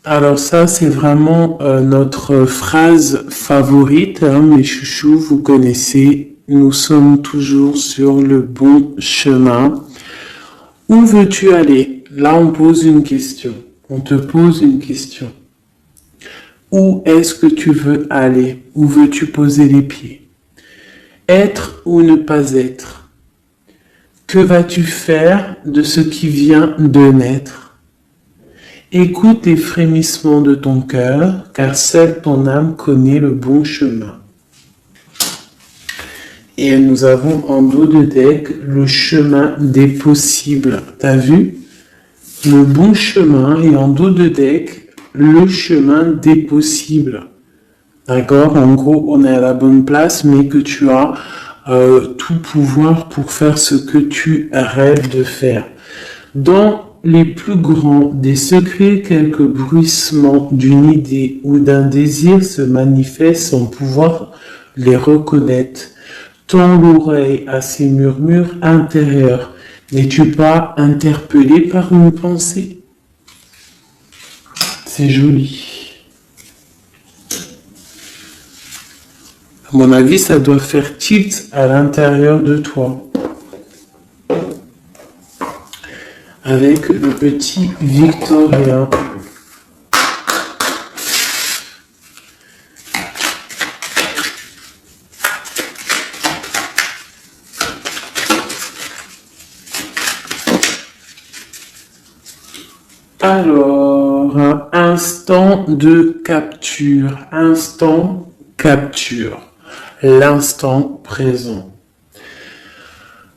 Alors ça, c'est vraiment notre phrase favorite, hein, mes chouchous, vous connaissez. Nous sommes toujours sur le bon chemin. Où veux-tu aller? Là, on pose une question. On te pose une question. Où est-ce que tu veux aller? Où veux-tu poser les pieds? Être ou ne pas être? Que vas-tu faire de ce qui vient de naître? Écoute les frémissements de ton cœur, car seule ton âme connaît le bon chemin. Et nous avons en dos de deck le chemin des possibles. T'as vu? Le bon chemin et en dos de deck, le chemin des possibles. D'accord? En gros, on est à la bonne place, mais que tu as tout pouvoir pour faire ce que tu rêves de faire. Dans les plus grands des secrets, quelques bruissements d'une idée ou d'un désir se manifestent sans pouvoir les reconnaître. Tends l'oreille à ces murmures intérieurs. N'es-tu pas interpellé par une pensée? C'est joli. À mon avis, ça doit faire tilt à l'intérieur de toi. Avec le petit Victorien. Alors, instant de capture. Instant capture. L'instant présent.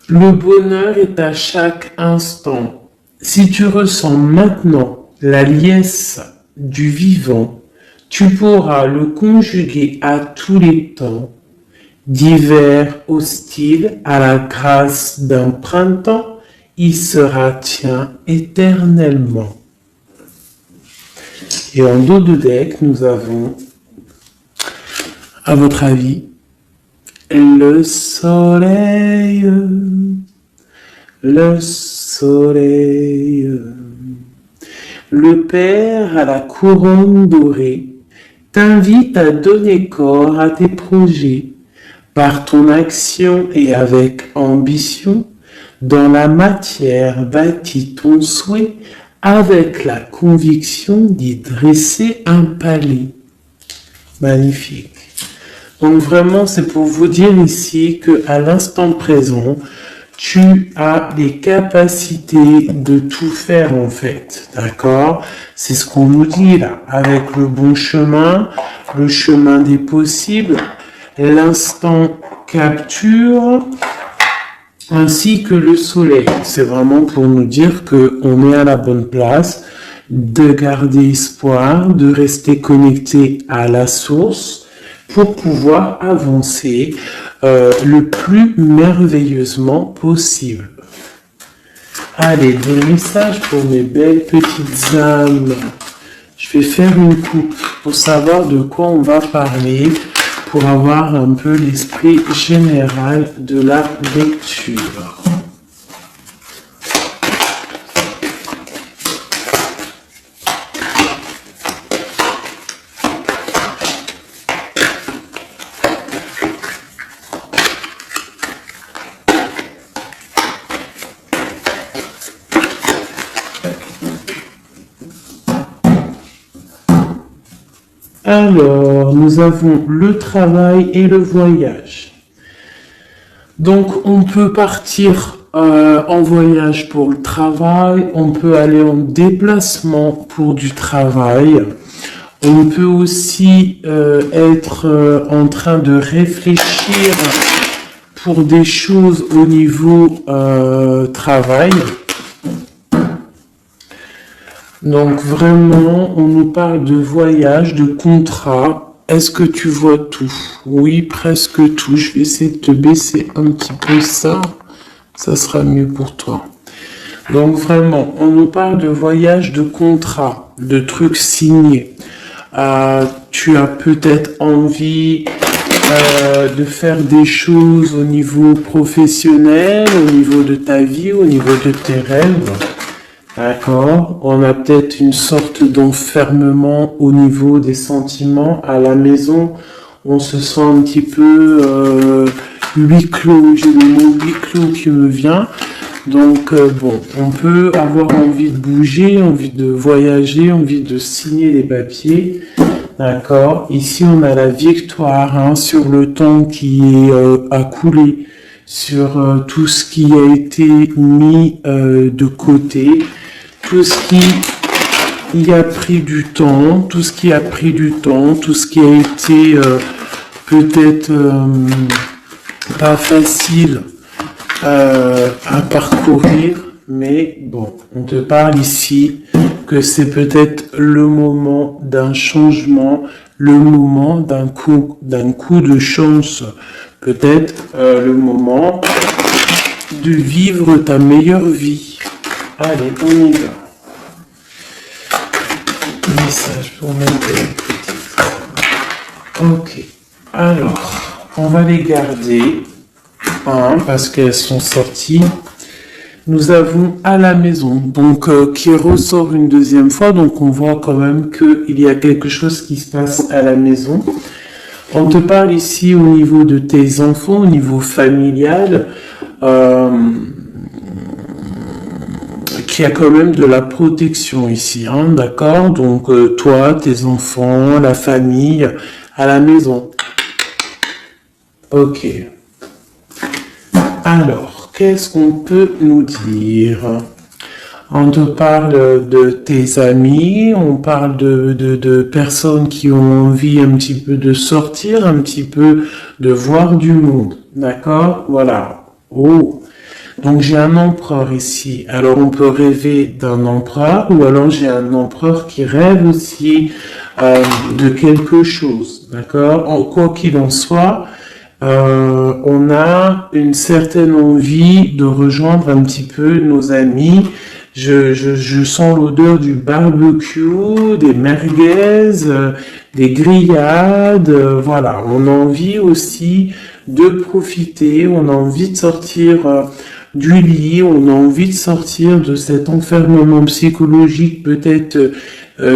Le bonheur est à chaque instant. Si tu ressens maintenant la liesse du vivant, tu pourras le conjuguer à tous les temps, d'hiver hostile à la grâce d'un printemps, il sera tien éternellement. Et en dos de deck, nous avons, à votre avis, le soleil, le soleil, le Père à la couronne dorée t'invite à donner corps à tes projets par ton action et avec ambition. Dans la matière bâtis ton souhait avec la conviction d'y dresser un palais. Magnifique. Donc vraiment, c'est pour vous dire ici qu'à l'instant présent, tu as les capacités de tout faire en fait. D'accord? C'est ce qu'on nous dit là. Avec le bon chemin, le chemin des possibles, l'instant capture, ainsi que le soleil. C'est vraiment pour nous dire qu'on est à la bonne place, de garder espoir, de rester connecté à la source, pour pouvoir avancer le plus merveilleusement possible. Allez, des messages pour mes belles petites âmes. Je vais faire une coupe pour savoir de quoi on va parler, pour avoir un peu l'esprit général de la lecture. Alors, nous avons le travail et le voyage. Donc, on peut partir en voyage pour le travail, on peut aller en déplacement pour du travail, on peut aussi être en train de réfléchir pour des choses au niveau travail. Donc vraiment, on nous parle de voyage, de contrat. Est-ce que tu vois tout? Oui, presque tout. Je vais essayer de te baisser un petit peu ça. Ça sera mieux pour toi. Donc vraiment, on nous parle de voyage, de contrat, de trucs signés. Tu as peut-être envie de faire des choses au niveau professionnel, au niveau de ta vie, au niveau de tes rêves. D'accord? On a peut-être une sorte d'enfermement au niveau des sentiments à la maison. On se sent un petit peu huis clos. J'ai le mot huis clos qui me vient. Donc bon, on peut avoir envie de bouger, envie de voyager, envie de signer des papiers. D'accord? Ici, on a la victoire hein, sur le temps qui est à couler, sur tout ce qui a été mis de côté, tout ce qui y a pris du temps, tout ce qui a pris du temps, tout ce qui a été peut-être pas facile à parcourir, mais bon, on te parle ici que c'est peut-être le moment d'un changement, le moment d'un coup de chance, peut-être le moment de vivre ta meilleure vie. Allez, on y va. Message pour mettre. Ok. Alors, on va les garder parce qu'elles sont sorties. Nous avons à la maison, donc qui ressort une deuxième fois, donc on voit quand même qu'il y a quelque chose qui se passe à la maison. On te parle ici au niveau de tes enfants, au niveau familial, qu'il y a quand même de la protection ici, hein, d'accord? Donc toi, tes enfants, la famille, à la maison. Ok. Alors, qu'est-ce qu'on peut nous dire? On te parle de tes amis, on parle de personnes qui ont envie un petit peu de sortir, un petit peu de voir du monde. D'accord? Voilà. Oh. Donc j'ai un empereur ici. Alors on peut rêver d'un empereur ou alors j'ai un empereur qui rêve aussi de quelque chose. D'accord? Quoi qu'il en soit, on a une certaine envie de rejoindre un petit peu nos amis. Je sens l'odeur du barbecue, des merguez, des grillades. Voilà, on a envie aussi de profiter, on a envie de sortir du lit, on a envie de sortir de cet enfermement psychologique peut-être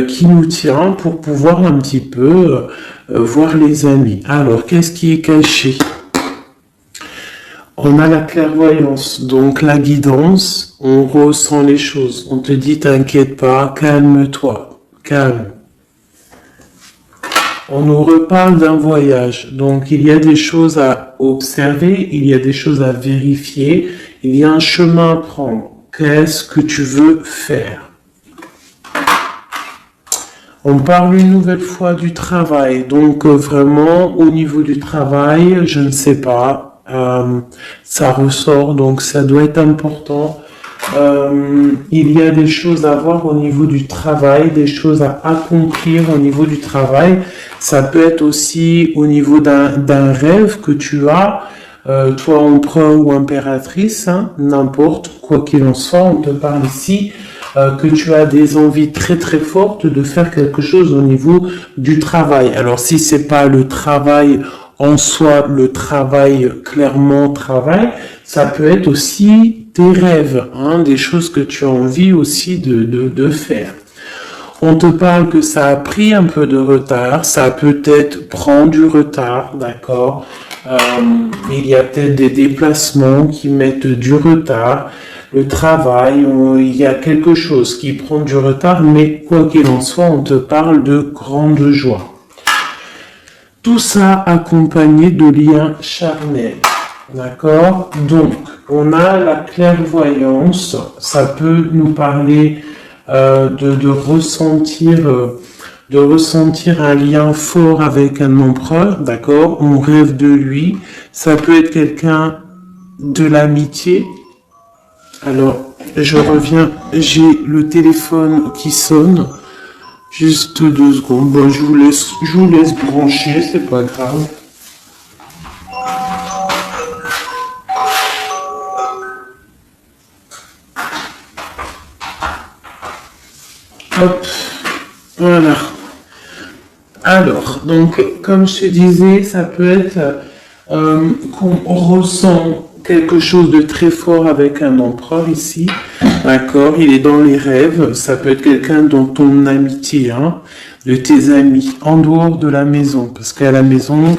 qui nous tient pour pouvoir un petit peu voir les amis. Alors, qu'est-ce qui est caché? On a la clairvoyance, donc la guidance, on ressent les choses. On te dit, t'inquiète pas, calme-toi, calme. On nous reparle d'un voyage, donc il y a des choses à observer, il y a des choses à vérifier, il y a un chemin à prendre. Qu'est-ce que tu veux faire? On parle une nouvelle fois du travail, donc vraiment au niveau du travail, je ne sais pas. Ça ressort, donc ça doit être important. Il y a des choses à voir au niveau du travail, des choses à accomplir au niveau du travail. Ça peut être aussi au niveau d'un rêve que tu as, toi empereur ou impératrice, hein, n'importe, quoi qu'il en soit, on te parle ici que tu as des envies très très fortes de faire quelque chose au niveau du travail. Alors si c'est pas le travail en soi, le travail, clairement travail, ça peut être aussi tes rêves, hein, des choses que tu as envie aussi de faire. On te parle que ça a pris un peu de retard, ça peut-être prend du retard, d'accord? Il y a peut-être des déplacements qui mettent du retard, le travail, il y a quelque chose qui prend du retard, mais quoi qu'il en soit, on te parle de grande joie. Tout ça accompagné de liens charnels, d'accord? Donc, on a la clairvoyance, ça peut nous parler de ressentir un lien fort avec un empereur, d'accord? On rêve de lui, ça peut être quelqu'un de l'amitié. Alors, je reviens, j'ai le téléphone qui sonne. Juste 2 secondes. Bon, je vous laisse brancher, c'est pas grave. Hop, voilà. Alors, donc, comme je te disais, ça peut être qu'on ressent quelque chose de très fort avec un empereur ici, d'accord? Il est dans les rêves, ça peut être quelqu'un dans ton amitié, hein, de tes amis, en dehors de la maison, parce qu'à la maison,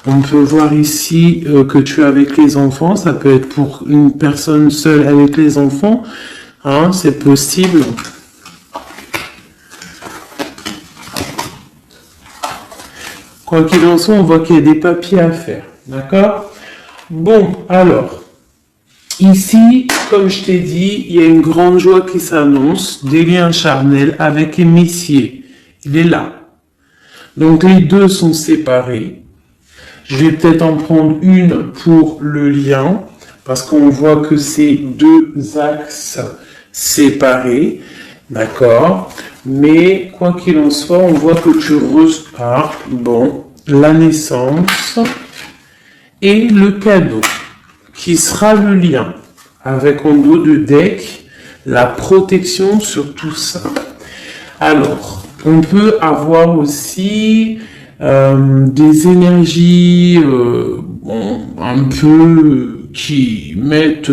on peut voir ici que tu es avec les enfants, ça peut être pour une personne seule avec les enfants, hein, c'est possible. Quoi qu'il en soit, on voit qu'il y a des papiers à faire, d'accord? Bon, alors, ici, comme je t'ai dit, il y a une grande joie qui s'annonce, des liens charnels avec les messieurs. Il est là. Donc, les deux sont séparés. Je vais peut-être en prendre une pour le lien, parce qu'on voit que c'est deux axes séparés, d'accord? Mais, quoi qu'il en soit, on voit que tu repars, bon, la naissance et le cadeau, qui sera le lien, avec en dos de deck, la protection sur tout ça. Alors, on peut avoir aussi des énergies bon, un peu qui mettent...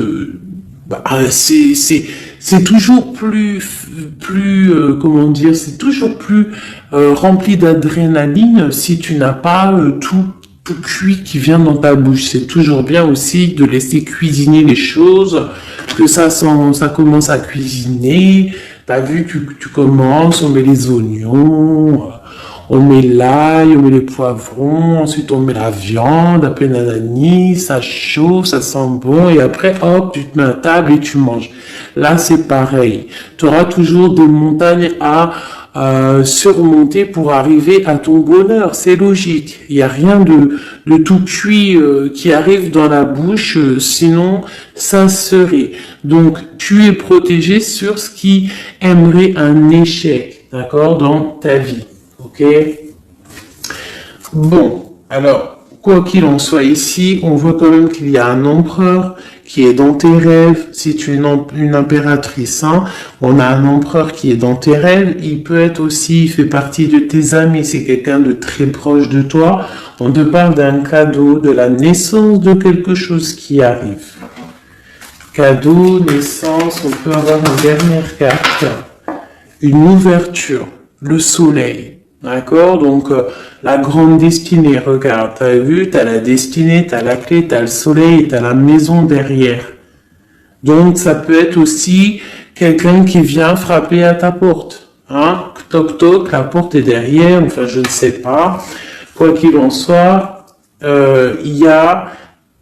c'est toujours comment dire, c'est toujours plus rempli d'adrénaline si tu n'as pas tout cuit qui vient dans ta bouche. C'est toujours bien aussi de laisser cuisiner les choses, que ça commence à cuisiner. T'as vu, tu commences, on met les oignons, on met l'ail, on met les poivrons, ensuite on met la viande, après nanani, ça chauffe, ça sent bon, et après, hop, tu te mets à table et tu manges. Là, c'est pareil. Tu auras toujours des montagnes à surmonter pour arriver à ton bonheur. C'est logique. Il n'y a rien de tout cuit qui arrive dans la bouche, sinon ça serait. Donc, tu es protégé sur ce qui aimerait un échec, d'accord, dans ta vie. Ok? Bon, alors, quoi qu'il en soit ici, on voit quand même qu'il y a un empereur qui est dans tes rêves. Si tu es une impératrice, hein, on a un empereur qui est dans tes rêves. Il peut être aussi, il fait partie de tes amis. C'est quelqu'un de très proche de toi. On te parle d'un cadeau, de la naissance de quelque chose qui arrive. Cadeau, naissance, on peut avoir une dernière carte. Une ouverture, le soleil. D'accord? Donc, la grande destinée, regarde, t'as vu, t'as la destinée, t'as la clé, t'as le soleil, t'as la maison derrière. Donc, ça peut être aussi quelqu'un qui vient frapper à ta porte. Hein? Toc toc, la porte est derrière, enfin, je ne sais pas. Quoi qu'il en soit, il y a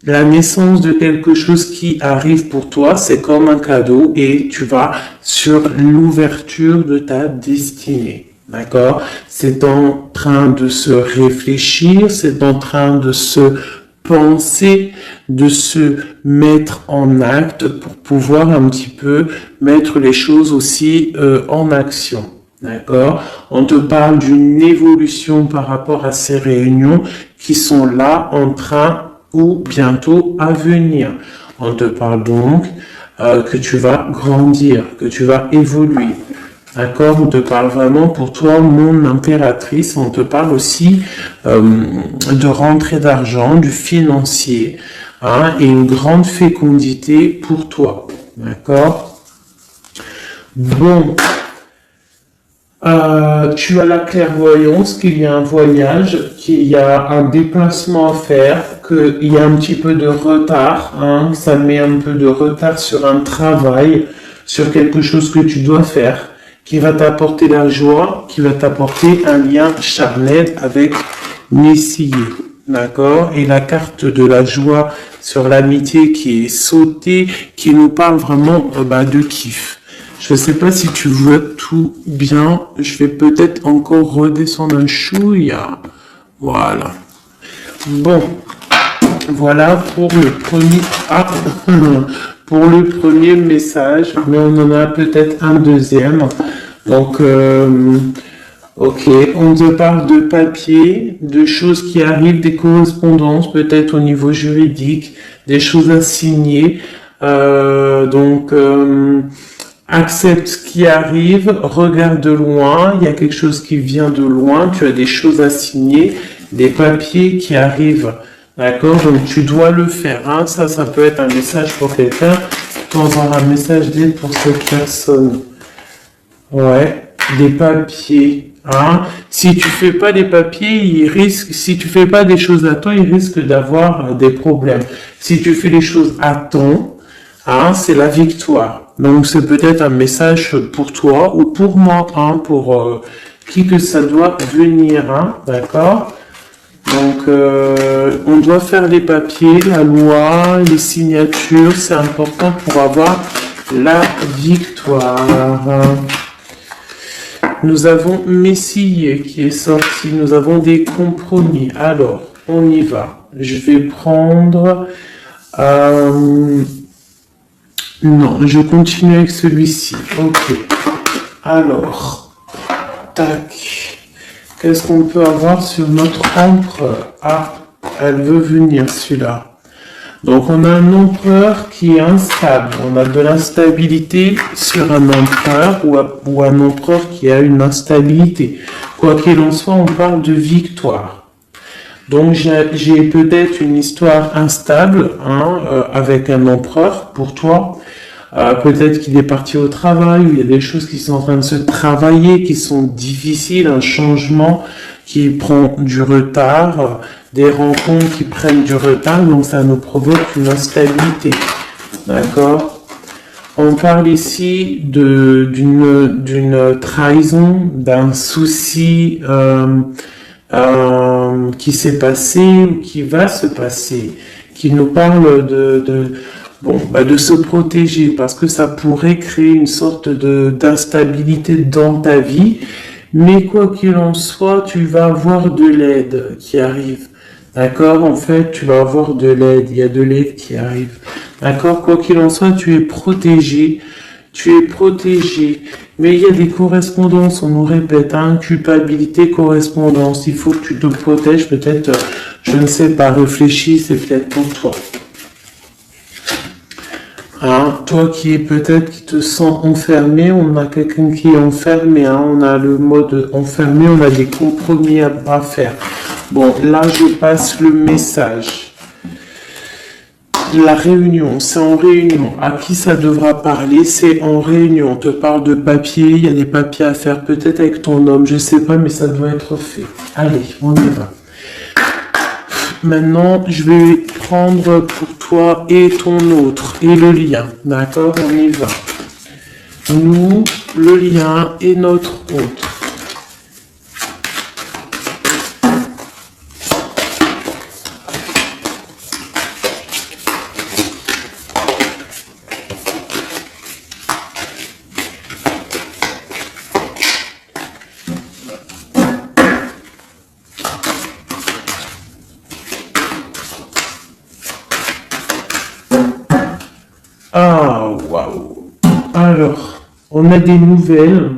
la naissance de quelque chose qui arrive pour toi, c'est comme un cadeau et tu vas sur l'ouverture de ta destinée. D'accord? C'est en train de se réfléchir, c'est en train de se penser, de se mettre en acte pour pouvoir un petit peu mettre les choses aussi en action. D'accord? On te parle d'une évolution par rapport à ces réunions qui sont là en train ou bientôt à venir. On te parle donc que tu vas grandir, que tu vas évoluer. D'accord, on te parle vraiment pour toi, mon impératrice. On te parle aussi de rentrée d'argent, du financier, hein, et une grande fécondité pour toi. D'accord. Bon, tu as la clairvoyance qu'il y a un voyage, qu'il y a un déplacement à faire, qu'il y a un petit peu de retard, hein, ça met un peu de retard sur un travail, sur quelque chose que tu dois faire, qui va t'apporter la joie, qui va t'apporter un lien charnel avec Messier. D'accord? Et la carte de la joie sur l'amitié qui est sautée, qui nous parle vraiment de kiff. Je ne sais pas si tu vois tout bien. Je vais peut-être encore redescendre un chouïa. Voilà. Bon. Voilà pour le premier... pour le premier message, mais on en a peut-être un deuxième. Donc, ok, on te parle de papier, de choses qui arrivent, des correspondances, peut-être au niveau juridique, des choses à signer. Accepte ce qui arrive, regarde de loin, il y a quelque chose qui vient de loin, tu as des choses à signer, des papiers qui arrivent D'accord? Donc, tu dois le faire. Hein. Ça peut être un message pour quelqu'un. Tu auras un message d'aide pour cette personne. Ouais, des papiers. Hein. Si tu fais pas des papiers, si tu fais pas des choses à temps, il risque d'avoir des problèmes. Si tu fais les choses à temps, hein, c'est la victoire. Donc c'est peut-être un message pour toi ou pour moi, hein, pour qui que ça doit venir, hein, d'accord? Donc on doit faire les papiers, la loi, les signatures, c'est important pour avoir la victoire. Nous avons Messie qui est sorti, nous avons des compromis. Alors, on y va. Je vais prendre... non, je continue avec celui-ci. Ok. Alors, tac. Qu'est-ce qu'on peut avoir sur notre empereur? Ah, elle veut venir, celui-là. Donc, on a un empereur qui est instable. On a de l'instabilité sur un empereur ou un empereur qui a une instabilité. Quoi qu'il en soit, on parle de victoire. Donc, j'ai peut-être une histoire instable, hein, avec un empereur pour toi. Peut-être qu'il est parti au travail, ou il y a des choses qui sont en train de se travailler, qui sont difficiles, un changement qui prend du retard, des rencontres qui prennent du retard, donc ça nous provoque une instabilité. D'accord? On parle ici d'une trahison, d'un souci qui s'est passé ou qui va se passer, qui nous parle de se protéger, parce que ça pourrait créer une sorte d'instabilité dans ta vie, mais quoi qu'il en soit, tu vas avoir de l'aide qui arrive. D'accord? En fait, tu vas avoir de l'aide, il y a de l'aide qui arrive. D'accord? Quoi qu'il en soit, tu es protégé, mais il y a des correspondances, on nous répète, hein, culpabilité, correspondance, il faut que tu te protèges, peut-être, je ne sais pas, réfléchis, c'est peut-être pour toi. Hein, toi qui te sens enfermé, on a quelqu'un qui est enfermé, hein, on a le mode enfermé, on a des compromis à faire. Bon, là je passe le message. La réunion, c'est en réunion. À qui ça devra parler? C'est en réunion. On te parle de papier, il y a des papiers à faire, peut-être avec ton homme, je sais pas, mais ça doit être fait. Allez, on y va. Maintenant, je vais prendre pour toi et ton autre, et le lien. D'accord? On y va. Nous, le lien et notre autre. Ah, waouh. Alors, on a des nouvelles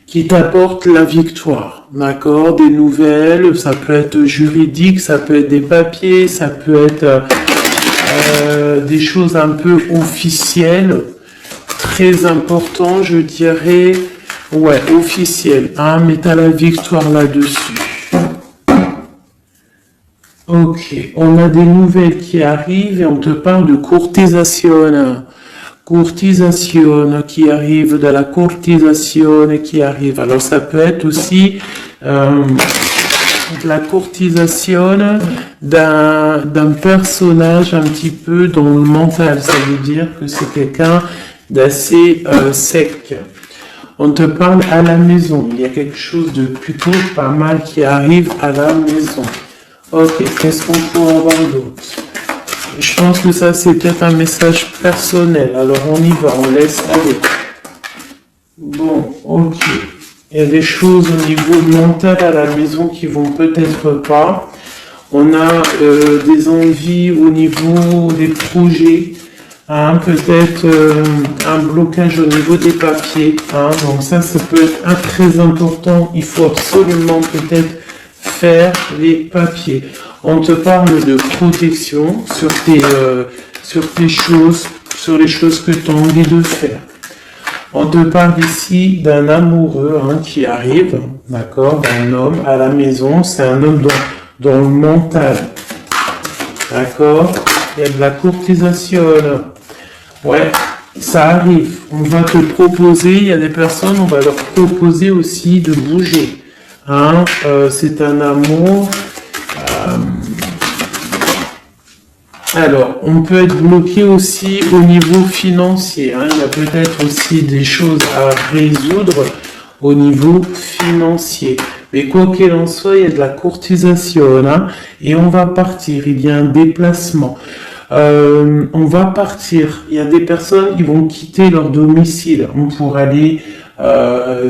qui t'apportent la victoire, d'accord? Des nouvelles, ça peut être juridique, ça peut être des papiers, ça peut être des choses un peu officielles, très important, je dirais, ouais, officielles, hein, mais t'as la victoire là-dessus. Ok, on a des nouvelles qui arrivent et on te parle de courtisation. Courtisation qui arrive, de la courtisation qui arrive. Alors ça peut être aussi de la courtisation d'un personnage un petit peu dans le mental. Ça veut dire que c'est quelqu'un d'assez sec. On te parle à la maison. Il y a quelque chose de plutôt pas mal qui arrive à la maison. Ok, qu'est-ce qu'on peut avoir d'autre? Je pense que ça, c'est peut-être un message personnel. Alors, on y va, on laisse aller. Bon, ok. Il y a des choses au niveau mental à la maison qui vont peut-être pas. On a des envies au niveau des projets. Hein, peut-être un blocage au niveau des papiers. Hein, donc ça peut être très important. Il faut absolument peut-être faire les papiers. On te parle de protection sur tes choses, sur les choses que tu as envie de faire. On te parle ici d'un amoureux, hein, qui arrive, d'accord, d'un homme à la maison. C'est un homme dans le mental. D'accord? Il y a de la courtisation. Ouais, ça arrive. On va te proposer, il y a des personnes, on va leur proposer aussi de bouger. Hein? C'est un amour. Alors, on peut être bloqué aussi au niveau financier. Hein. Il y a peut-être aussi des choses à résoudre au niveau financier. Mais quoi qu'il en soit, il y a de la courtisation. Hein, et on va partir. Il y a un déplacement. On va partir. Il y a des personnes qui vont quitter leur domicile pour aller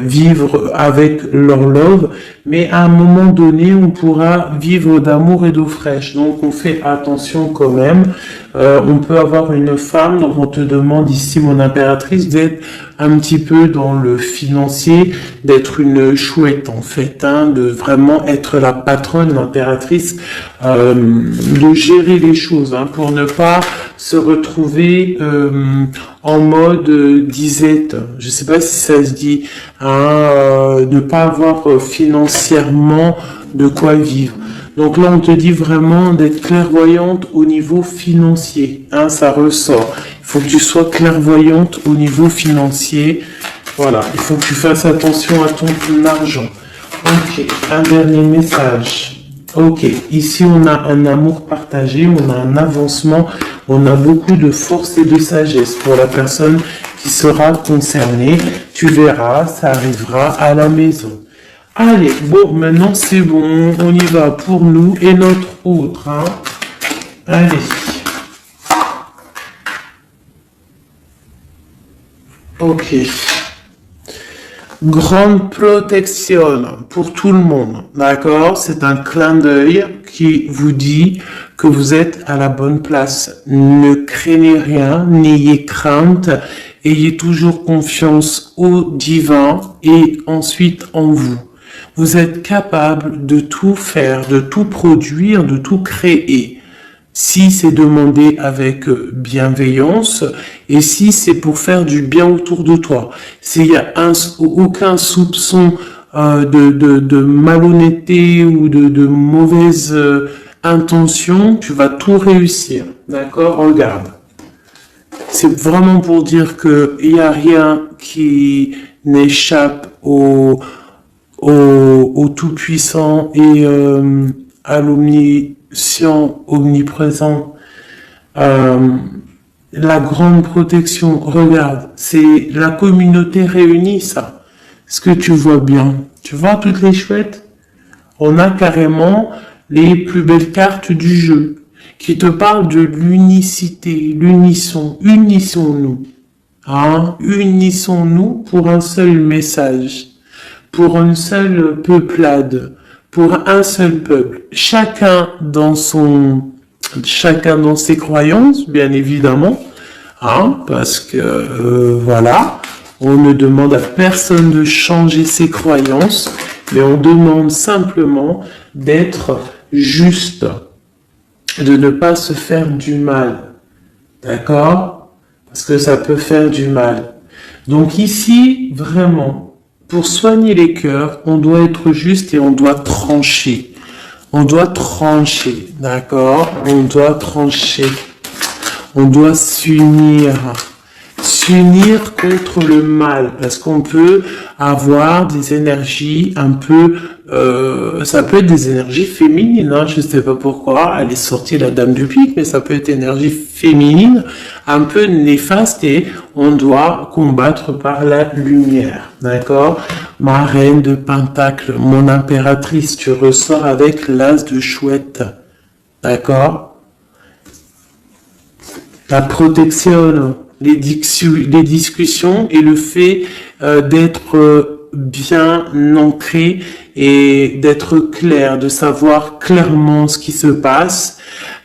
vivre avec leur love, mais à un moment donné, on pourra vivre d'amour et d'eau fraîche. Donc, on fait attention quand même. On peut avoir une femme, donc on te demande ici, mon impératrice, d'être un petit peu dans le financier, d'être une chouette en fait, hein, de vraiment être la patronne, l'impératrice, de gérer les choses, hein, pour ne pas se retrouver en mode disette, je sais pas si ça se dit, hein, ne pas avoir financièrement de quoi vivre. Donc là, on te dit vraiment d'être clairvoyante au niveau financier, hein, ça ressort. Il faut que tu sois clairvoyante au niveau financier. Voilà, il faut que tu fasses attention à ton argent. Ok, un dernier message. Ok, ici on a un amour partagé, on a un avancement, on a beaucoup de force et de sagesse pour la personne qui sera concernée. Tu verras, ça arrivera à la maison. Allez, bon, maintenant c'est bon, on y va pour nous et notre autre. Hein. Allez. Ok. Grande protection pour tout le monde, d'accord? C'est un clin d'œil qui vous dit que vous êtes à la bonne place. Ne craignez rien, n'ayez crainte, ayez toujours confiance au divin et ensuite en vous. Vous êtes capable de tout faire, de tout produire, de tout créer. Si c'est demandé avec bienveillance et si c'est pour faire du bien autour de toi. S'il y a aucun soupçon de malhonnêteté ou de mauvaise intention, tu vas tout réussir. D'accord? Regarde. C'est vraiment pour dire que il n'y a rien qui n'échappe au Tout-Puissant et à l'omniscient, omniprésent, la grande protection. Regarde, c'est la communauté réunie, ça. Est-ce que tu vois bien? Tu vois toutes les chouettes? On a carrément les plus belles cartes du jeu qui te parlent de l'unicité, l'unisson. Unissons-nous. Hein? Unissons-nous pour un seul message, pour une seule peuplade, pour un seul peuple. Chacun dans ses croyances, bien évidemment, hein, parce que voilà, on ne demande à personne de changer ses croyances, mais on demande simplement d'être juste, de ne pas se faire du mal, d'accord? Parce que ça peut faire du mal. Donc ici, vraiment, pour soigner les cœurs, on doit être juste et on doit trancher. On doit trancher, d'accord? On doit trancher. On doit s'unir. S'unir contre le mal. Parce qu'on peut avoir des énergies un peu... ça peut être des énergies féminines. Hein, je ne sais pas pourquoi. Elle est sortie la dame du pique, mais ça peut être énergie féminine un peu néfaste et on doit combattre par la lumière. D'accord? Ma reine de Pentacle, mon impératrice, tu ressors avec l'as de chouette. D'accord? La protection, les discussions et le fait d'être bien ancré et d'être clair, de savoir clairement ce qui se passe.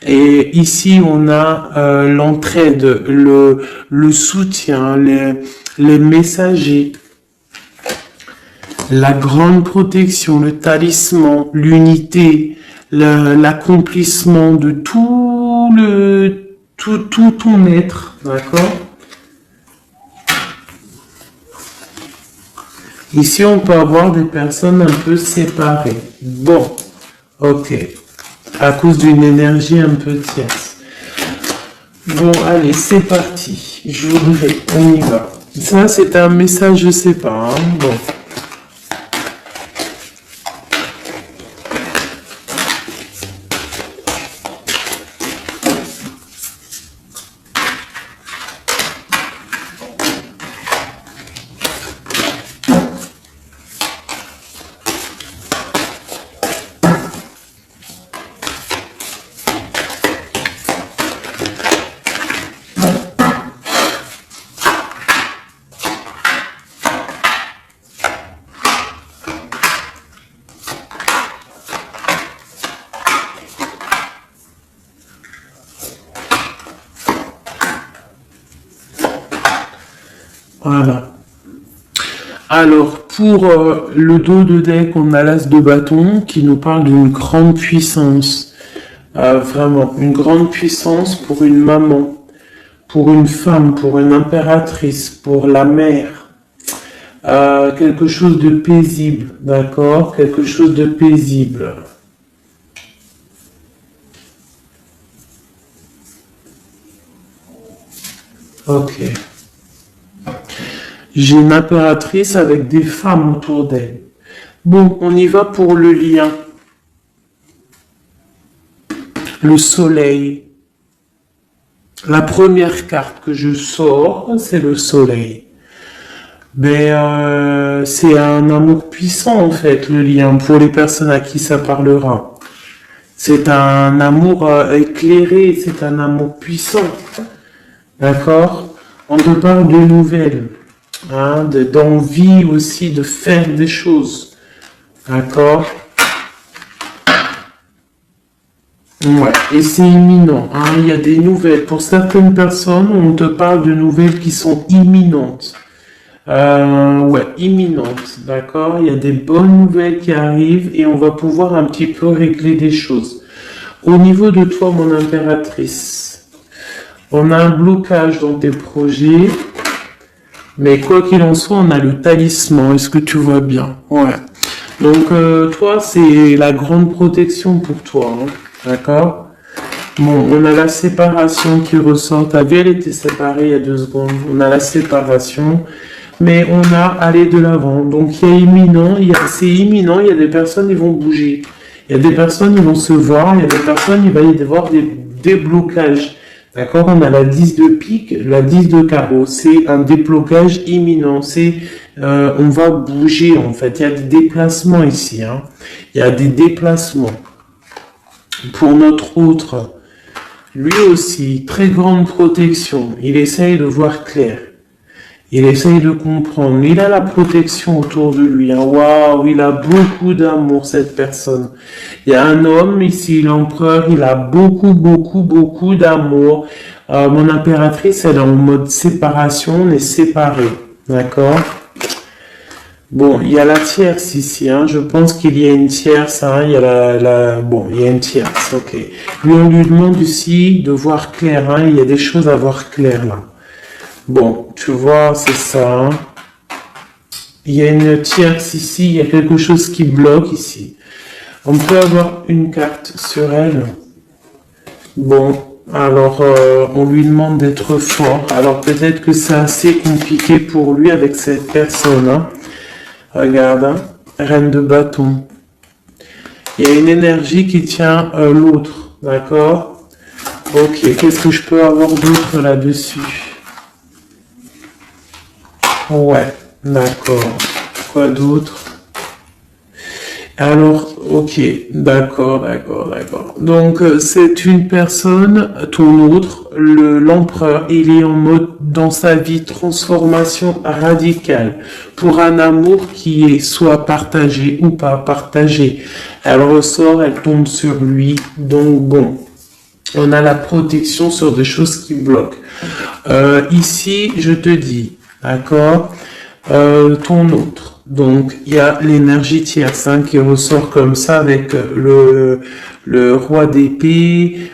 Et ici, on a l'entraide, le soutien, les messagers, la grande protection, le talisman, l'unité, l'accomplissement de tout ton être, d'accord? Ici, on peut avoir des personnes un peu séparées. Bon, ok. à cause d'une énergie un peu tierce. Bon, allez, c'est parti. J'ouvre, on y va. Ça, c'est un message, je sais pas. Hein. Bon. Voilà. Alors, pour le dos de deck, on a l'as de bâton qui nous parle d'une grande puissance. Vraiment, une grande puissance pour une maman, pour une femme, pour une impératrice, pour la mère. Quelque chose de paisible, d'accord? Quelque chose de paisible. Ok. J'ai une impératrice avec des femmes autour d'elle. Bon, on y va pour le lien. Le soleil. La première carte que je sors, c'est le soleil. Mais c'est un amour puissant en fait, le lien, pour les personnes à qui ça parlera. C'est un amour éclairé, c'est un amour puissant. D'accord? On te parle de nouvelles. Hein, d'envie aussi de faire des choses. D'accord? Ouais, et c'est imminent. Hein, il y a des nouvelles. Pour certaines personnes, on te parle de nouvelles qui sont imminentes. Ouais, imminentes. D'accord? Il y a des bonnes nouvelles qui arrivent et on va pouvoir un petit peu régler des choses. Au niveau de toi, mon impératrice, on a un blocage dans tes projets. Mais quoi qu'il en soit, on a le talisman. Est-ce que tu vois bien? Ouais. Donc, toi, c'est la grande protection pour toi. Hein. D'accord? Bon, on a la séparation qui ressort. T'as vu, elle était séparée il y a 2 secondes. On a la séparation. Mais on a aller de l'avant. Donc, il y a imminent. C'est imminent. Il y a des personnes qui vont bouger. Il y a des personnes qui vont se voir. Il y a des personnes, il va y avoir des déblocages. D'accord, on a la 10 de pique, la 10 de carreau. C'est un déblocage imminent. On va bouger en fait. Il y a des déplacements ici. Hein. Il y a des déplacements. Pour notre autre, lui aussi, très grande protection. Il essaye de voir clair. Il essaye de comprendre. Il a la protection autour de lui. Hein. Waouh, il a beaucoup d'amour, cette personne. Il y a un homme ici, l'empereur, il a beaucoup, beaucoup, beaucoup d'amour. Mon impératrice, elle est en mode séparation, on est séparés. D'accord? Bon, il y a la tierce ici. Hein. Je pense qu'il y a une tierce. Hein. Il y a Bon, il y a une tierce. Ok. Lui, on lui demande aussi de voir clair. Hein. Il y a des choses à voir clair là. Bon, tu vois, c'est ça. Hein. Il y a une tierce ici, il y a quelque chose qui bloque ici. On peut avoir une carte sur elle. Bon, alors on lui demande d'être fort. Alors peut-être que c'est assez compliqué pour lui avec cette personne. Hein. Regarde, hein. Reine de bâton. Il y a une énergie qui tient l'autre, d'accord? Ok, qu'est-ce que je peux avoir d'autre là-dessus? Ouais, d'accord. Quoi d'autre? Alors, ok, d'accord. Donc, c'est une personne, ton autre, l'empereur, il est en mode, dans sa vie, transformation radicale, pour un amour qui est soit partagé ou pas partagé. Elle ressort, elle tombe sur lui, donc bon. On a la protection sur des choses qui bloquent. Ici, je te dis, d'accord, ton autre. Donc, il y a l'énergie tierce hein, qui ressort comme ça avec le roi d'épée,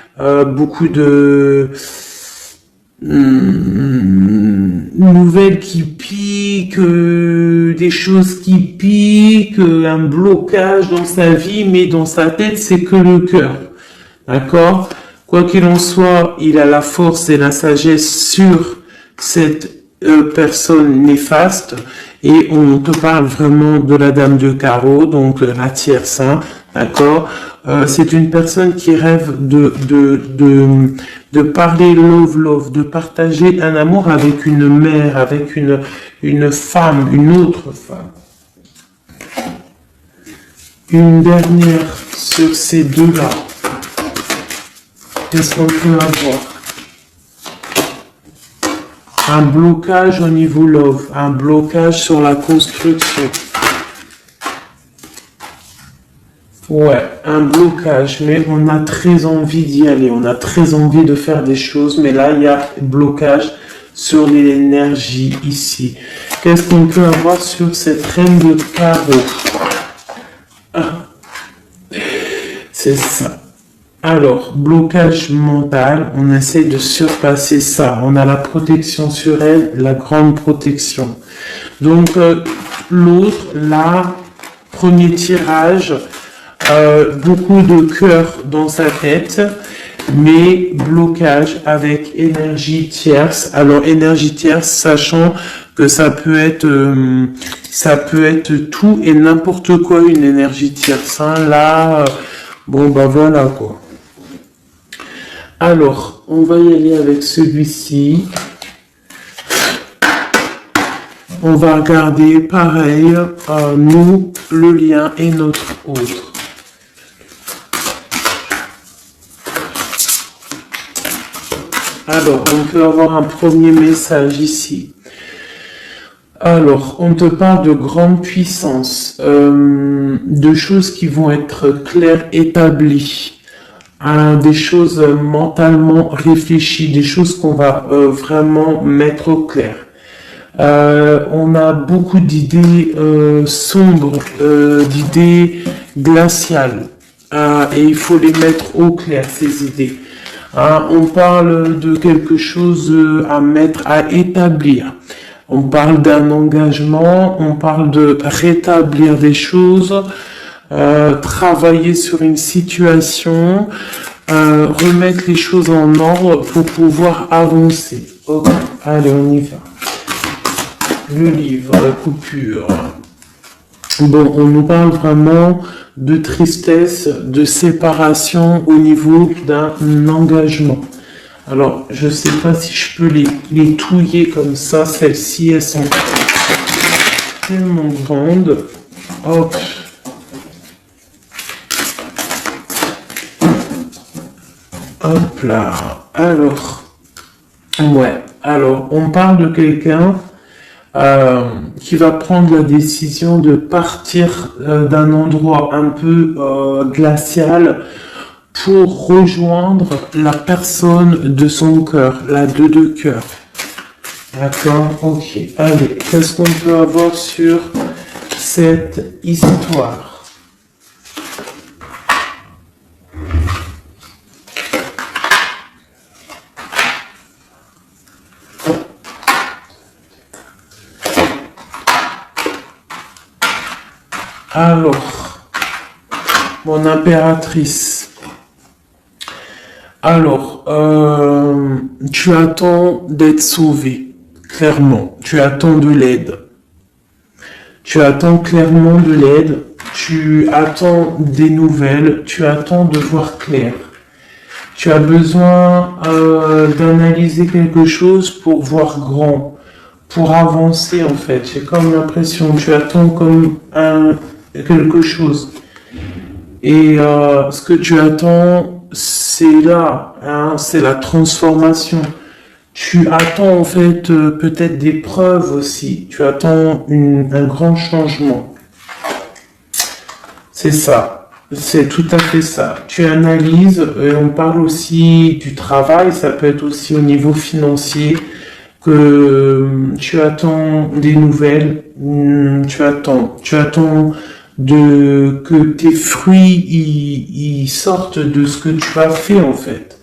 beaucoup de nouvelles qui piquent, des choses qui piquent, un blocage dans sa vie, mais dans sa tête, c'est que le cœur. D'accord? Quoi qu'il en soit, il a la force et la sagesse sur cette personne néfaste, et on te parle vraiment de la dame de carreau, donc la tierce, hein, d'accord? C'est une personne qui rêve de parler love, de partager un amour avec une mère, avec une femme, une autre femme. Une dernière sur ces deux-là. Qu'est-ce qu'on peut avoir? Un blocage au niveau love, un blocage sur la construction. Ouais, un blocage, mais on a très envie d'y aller, on a très envie de faire des choses, mais là, il y a blocage sur l'énergie ici. Qu'est-ce qu'on peut avoir sur cette reine de carreau? C'est ça. Alors, blocage mental, on essaie de surpasser ça. On a la protection sur elle, la grande protection. Donc, l'autre, là, premier tirage, beaucoup de cœur dans sa tête, mais blocage avec énergie tierce. Alors, énergie tierce, sachant que ça peut être tout et n'importe quoi, une énergie tierce. Hein. Là, bon, bah voilà, quoi. Alors, on va y aller avec celui-ci. On va regarder, pareil, nous, le lien et notre autre. Alors, on peut avoir un premier message ici. Alors, on te parle de grande puissance, de choses qui vont être claires, établies. Des choses mentalement réfléchies, des choses qu'on va vraiment mettre au clair. On a beaucoup d'idées sombres, d'idées glaciales, et il faut les mettre au clair, ces idées. On parle de quelque chose à mettre, à établir. On parle d'un engagement, on parle de rétablir des choses, travailler sur une situation, remettre les choses en ordre pour pouvoir avancer. Ok, allez, on y va. Le livre, la coupure. Bon, on nous parle vraiment de tristesse, de séparation au niveau d'un engagement. Alors, je sais pas si je peux les touiller comme ça. Celles-ci, elles sont tellement grandes. Hop. Hop là. Alors, ouais. Alors, on parle de quelqu'un qui va prendre la décision de partir d'un endroit un peu glacial pour rejoindre la personne de son cœur, la deux de cœur. D'accord, ok. Allez, qu'est-ce qu'on peut avoir sur cette histoire? Alors, mon impératrice. Alors, tu attends d'être sauvé, clairement. Tu attends de l'aide. Tu attends clairement de l'aide. Tu attends des nouvelles. Tu attends de voir clair. Tu as besoin d'analyser quelque chose pour voir grand, pour avancer en fait. J'ai comme l'impression, tu attends comme quelque chose. Et ce que tu attends, c'est là, hein, c'est la transformation. Tu attends en fait peut-être des preuves aussi. Tu attends un grand changement. C'est ça. C'est tout à fait ça. Tu analyses, et on parle aussi du travail, ça peut être aussi au niveau financier, que tu attends des nouvelles, tu attends que tes fruits ils sortent de ce que tu as fait en fait,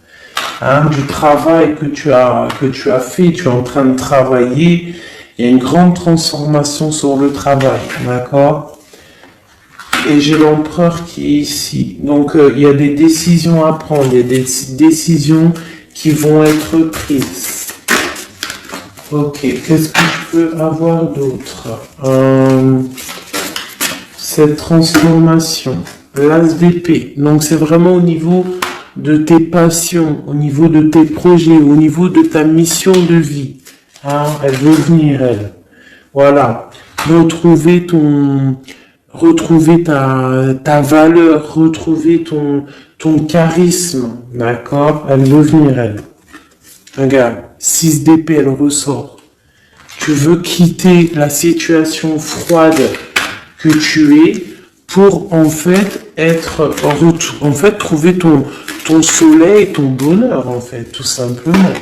hein, du travail que tu as fait, tu es en train de travailler, il y a une grande transformation sur le travail, d'accord? Et j'ai l'empereur qui est ici. Donc, il y a des décisions à prendre. Il y a des décisions qui vont être prises. Ok, qu'est-ce que je peux avoir d'autre? Cette transformation. L'as d'épée. Donc, c'est vraiment au niveau de tes passions, au niveau de tes projets, au niveau de ta mission de vie. Hein, elle veut venir, elle. Voilà. Retrouver ta valeur, retrouver ton charisme. D'accord? Elle veut venir, elle. Regarde. 6 d'épée, elle ressort. Tu veux quitter la situation froide que tu es pour en fait trouver ton soleil, ton bonheur en fait, tout simplement.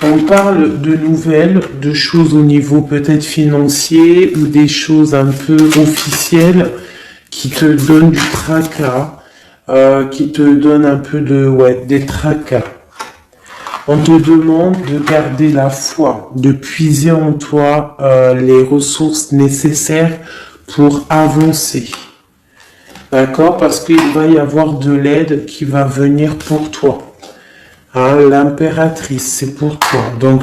On parle de nouvelles, de choses au niveau peut-être financier ou des choses un peu officielles qui te donnent du tracas, qui te donnent un peu des tracas. On te demande de garder la foi, de puiser en toi les ressources nécessaires pour avancer. D'accord? Parce qu'il va y avoir de l'aide qui va venir pour toi. Hein, l'impératrice, c'est pour toi. Donc,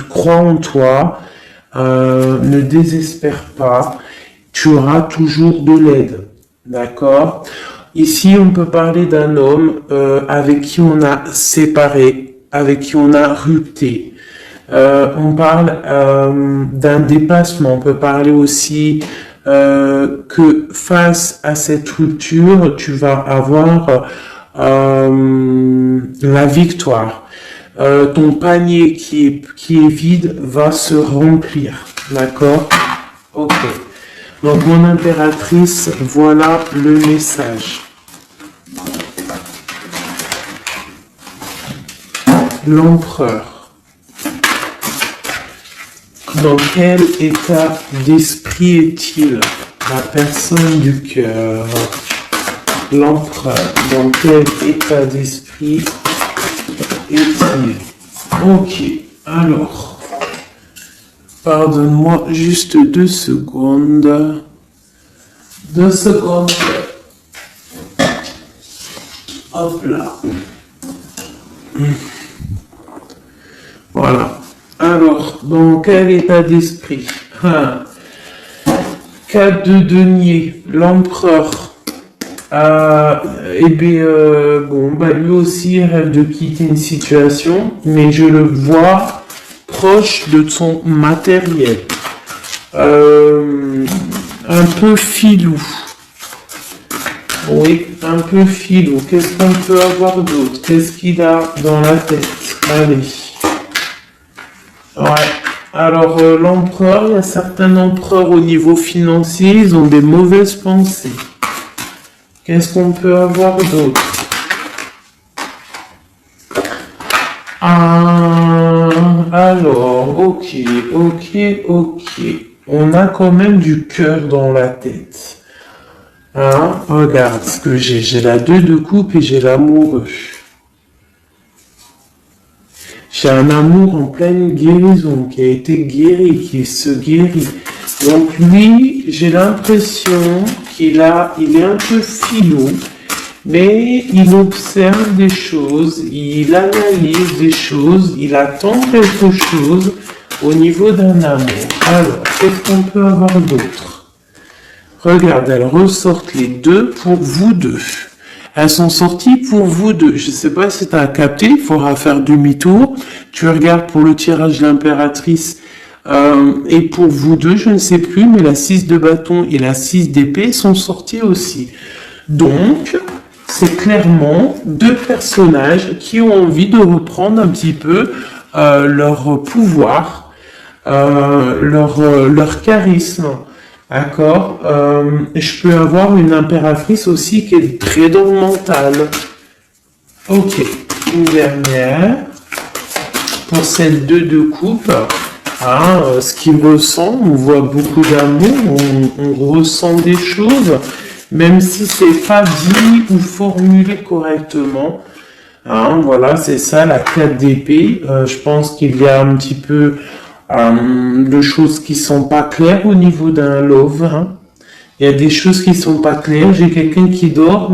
crois en toi, ne désespère pas. Tu auras toujours de l'aide. D'accord? Ici, on peut parler d'un homme avec qui on a séparé, avec qui on a rupté. On parle d'un dépassement. On peut parler aussi que face à cette rupture, tu vas avoir la victoire. Ton panier qui est vide va se remplir. D'accord? Ok. Donc, mon impératrice, voilà le message. L'empereur. Dans quel état d'esprit est-il? La personne du cœur. L'empereur. Dans quel état d'esprit est-il? Ok. Alors. Pardonne-moi juste 2 secondes. 2 secondes. Hop là. Voilà. Alors, dans quel état d'esprit? 4 de denier, l'empereur. Lui aussi rêve de quitter une situation, mais je le vois proche de son matériel. Un peu filou. Oui, un peu filou. Qu'est-ce qu'on peut avoir d'autre? Qu'est-ce qu'il a dans la tête? Allez. Ouais. Alors, l'empereur, il y a certains empereurs au niveau financier, ils ont des mauvaises pensées. Qu'est-ce qu'on peut avoir d'autre? Alors, ok. On a quand même du cœur dans la tête. Hein? Regarde ce que j'ai. J'ai la 2 de coupe et j'ai l'amoureux. J'ai un amour en pleine guérison, qui a été guéri, qui se guérit. Donc lui, j'ai l'impression qu'il est un peu filou, mais il observe des choses, il analyse des choses, il attend quelque chose au niveau d'un amour. Alors, qu'est-ce qu'on peut avoir d'autre? Regarde, elles ressortent les 2 pour vous deux. Elles sont sorties pour vous deux. Je ne sais pas si tu as capté, il faudra faire demi-tour. Tu regardes pour le tirage de l'impératrice et pour vous deux, je ne sais plus, mais la 6 de bâton et la 6 d'épée sont sorties aussi. Donc, c'est clairement 2 personnages qui ont envie de reprendre un petit peu leur pouvoir, leur charisme. D'accord. Je peux avoir une impératrice aussi qui est très dans le mental. Ok. Une dernière. Pour cette 2 de coupe. Ce qu'il ressent, on voit beaucoup d'amour, on ressent des choses, même si c'est pas dit ou formulé correctement. Voilà, c'est ça, la 4 d'épée. Je pense qu'il y a un petit peu de choses qui sont pas claires au niveau d'un love. Hein. Il y a des choses qui sont pas claires. J'ai quelqu'un qui dort,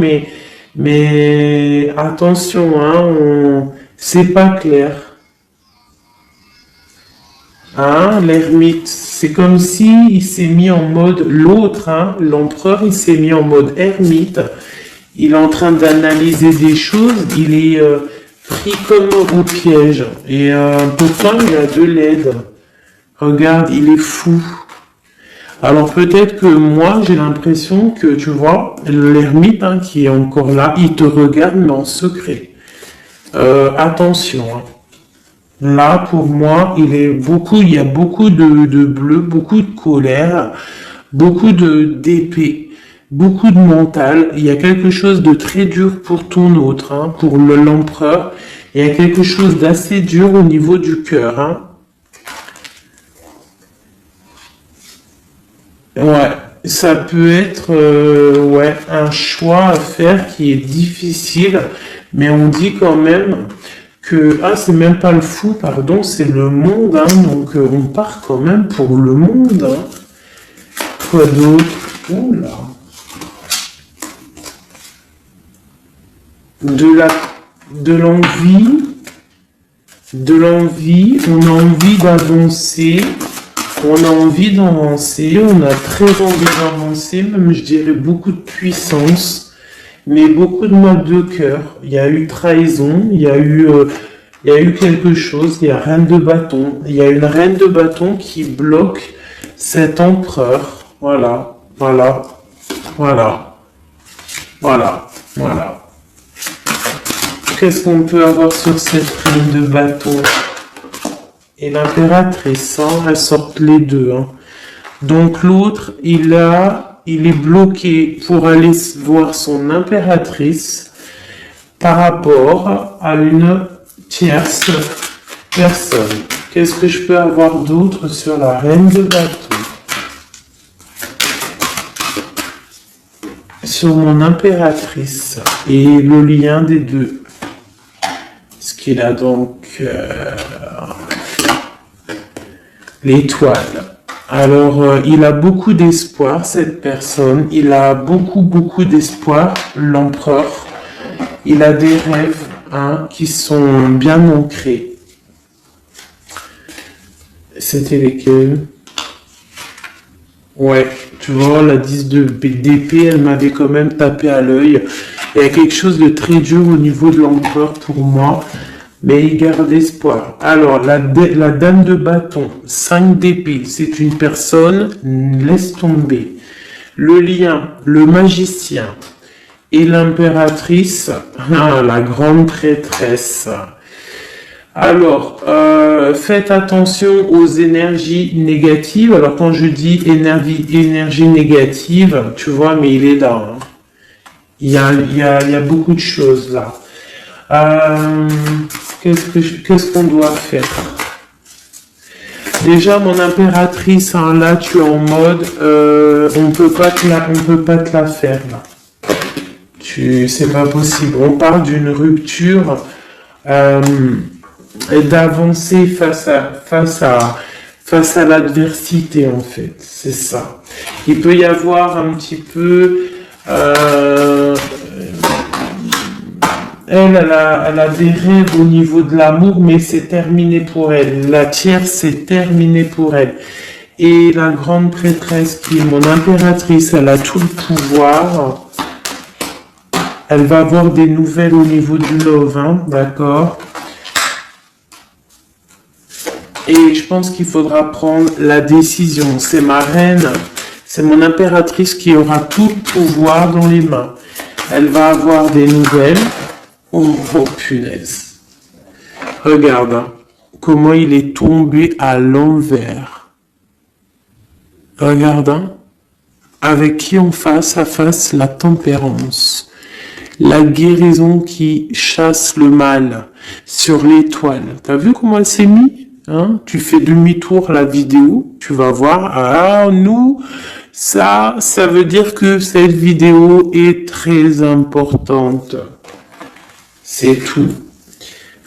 mais attention, hein, c'est pas clair. Hein, l'ermite, c'est comme si il s'est mis en mode l'autre, hein, l'empereur, il s'est mis en mode ermite. Il est en train d'analyser des choses. Il est pris comme au piège. Et pourtant, il a de l'aide. Regarde, il est fou. Alors peut-être que moi, j'ai l'impression que, tu vois, l'ermite hein, qui est encore là, il te regarde, mais en secret. Attention. Hein. Là, pour moi, il y a beaucoup de bleu, beaucoup de colère, beaucoup d'épée, beaucoup de mental. Il y a quelque chose de très dur pour ton autre, hein, pour l'empereur. Il y a quelque chose d'assez dur au niveau du cœur. Hein. Ouais, ça peut être ouais, un choix à faire qui est difficile, mais on dit quand même que c'est même pas le fou, pardon, c'est le monde, hein, donc on part quand même pour le monde. Hein. Quoi d'autre? Oula. De l'envie, on a envie d'avancer. On a envie d'avancer, on a très envie d'avancer, même je dirais beaucoup de puissance, mais beaucoup de mal de cœur. Il y a eu trahison, il y a eu quelque chose, il y a reine de bâton. Il y a une reine de bâton qui bloque cet empereur. Voilà, voilà, voilà, voilà, voilà. Qu'est-ce qu'on peut avoir sur cette reine de bâton? Et l'impératrice, hein, elles sortent les deux. Hein. Donc l'autre, il est bloqué pour aller voir son impératrice par rapport à une tierce personne. Qu'est-ce que je peux avoir d'autre sur la reine de bâton? Sur mon impératrice et le lien des deux. Ce qu'il a donc... l'étoile. Alors, il a beaucoup d'espoir, cette personne. Il a beaucoup d'espoir, l'empereur. Il a des rêves hein, qui sont bien ancrés. C'était lesquels? Ouais, tu vois, la 10 d'épée, elle m'avait quand même tapé à l'œil. Il y a quelque chose de très dur au niveau de l'empereur pour moi. Mais il garde espoir. Alors, la dame de bâton, 5 d'épée, c'est une personne, laisse tomber. Le lien, le magicien et l'impératrice, la grande prêtresse. Alors, faites attention aux énergies négatives. Alors, quand je dis énergie négative, tu vois, mais il est là. Hein. Il y a beaucoup de choses là. Qu'est-ce qu'on doit faire? Déjà, mon impératrice, hein, là, tu es en mode, on peut pas te la faire, là. C'est pas possible. On parle d'une rupture, d'avancer face à l'adversité, en fait. C'est ça. Il peut y avoir un petit peu, elle a des rêves au niveau de l'amour, mais c'est terminé pour elle. La tierce, c'est terminé pour elle. Et la grande prêtresse, qui est mon impératrice, elle a tout le pouvoir. Elle va avoir des nouvelles au niveau du love, hein, d'accord? Et je pense qu'il faudra prendre la décision. C'est ma reine, c'est mon impératrice qui aura tout le pouvoir dans les mains. Elle va avoir des nouvelles. Oh, punaise. Regarde hein, comment il est tombé à l'envers. Regarde hein, avec qui on face à face la tempérance. La guérison qui chasse le mal sur l'étoile. T'as vu comment elle s'est mise hein? Tu fais demi-tour la vidéo, tu vas voir. Ah, nous, ça veut dire que cette vidéo est très importante. C'est tout.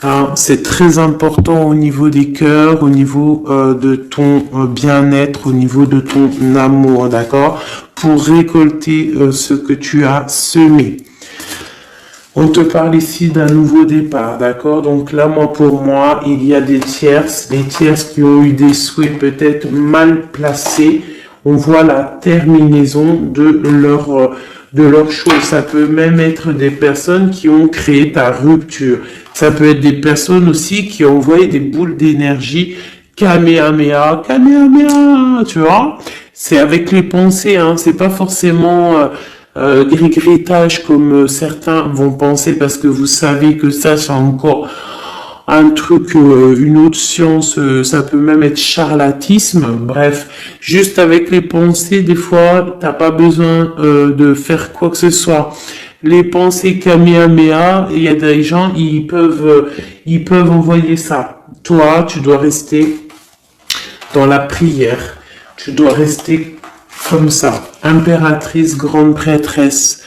Hein, c'est très important au niveau des cœurs, au niveau de ton bien-être, au niveau de ton amour, d'accord? Pour récolter ce que tu as semé. On te parle ici d'un nouveau départ, d'accord? Donc là, pour moi, il y a des tierces, les tierces qui ont eu des souhaits peut-être mal placés. On voit la terminaison de leur chose. Ça peut même être des personnes qui ont créé ta rupture. Ça peut être des personnes aussi qui ont envoyé des boules d'énergie. Kamehameha, Kamehameha, tu vois? C'est avec les pensées, hein. C'est pas forcément gris-grittage comme certains vont penser parce que vous savez que ça, c'est encore un truc, une autre science, ça peut même être charlatisme. Bref, juste avec les pensées, des fois, t'as pas besoin de faire quoi que ce soit. Les pensées Kamehameha, il y a des gens, ils peuvent envoyer ça. Toi, tu dois rester dans la prière. Tu dois rester comme ça. Impératrice, grande prêtresse.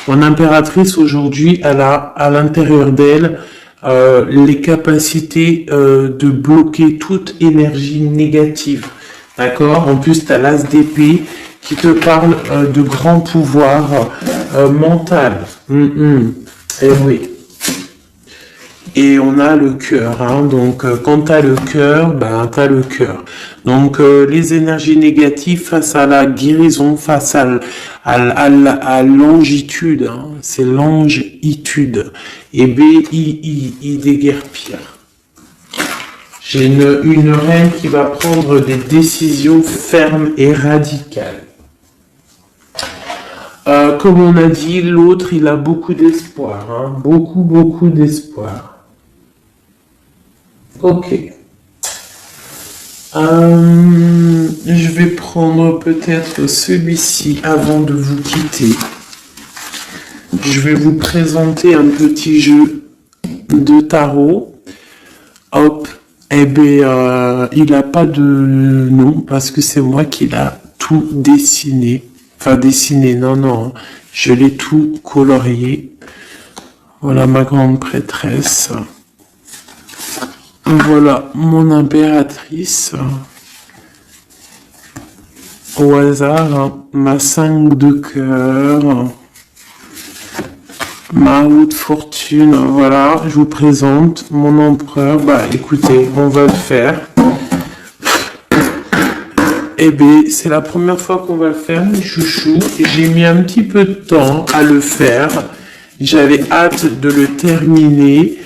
Mon impératrice, aujourd'hui, elle a à l'intérieur d'elle les capacités de bloquer toute énergie négative. D'accord? En plus, tu as l'as d'épée qui te parle de grand pouvoir mental. Et oui. Et on a le cœur, hein. Donc quand tu as le cœur, ben tu as le cœur. Donc les énergies négatives face à la guérison, face à longitude, hein. C'est longitude. Et B-I-I déguerpir. J'ai une reine qui va prendre des décisions fermes et radicales. Comme on a dit, l'autre, il a beaucoup d'espoir, hein. Beaucoup d'espoir. Ok. Je vais prendre peut-être celui-ci avant de vous quitter. Je vais vous présenter un petit jeu de tarot. Hop. Eh bien, il n'a pas de nom parce que c'est moi qui l'a tout dessiné. Enfin, dessiné, non. Je l'ai tout colorié. Voilà ma grande prêtresse. Voilà mon impératrice. Au hasard, hein, ma 5 de cœur. Ma haute fortune, voilà, je vous présente mon empereur. Bah écoutez, on va le faire. Eh bien, c'est la première fois qu'on va le faire, mes chouchous. J'ai mis un petit peu de temps à le faire. J'avais hâte de le terminer.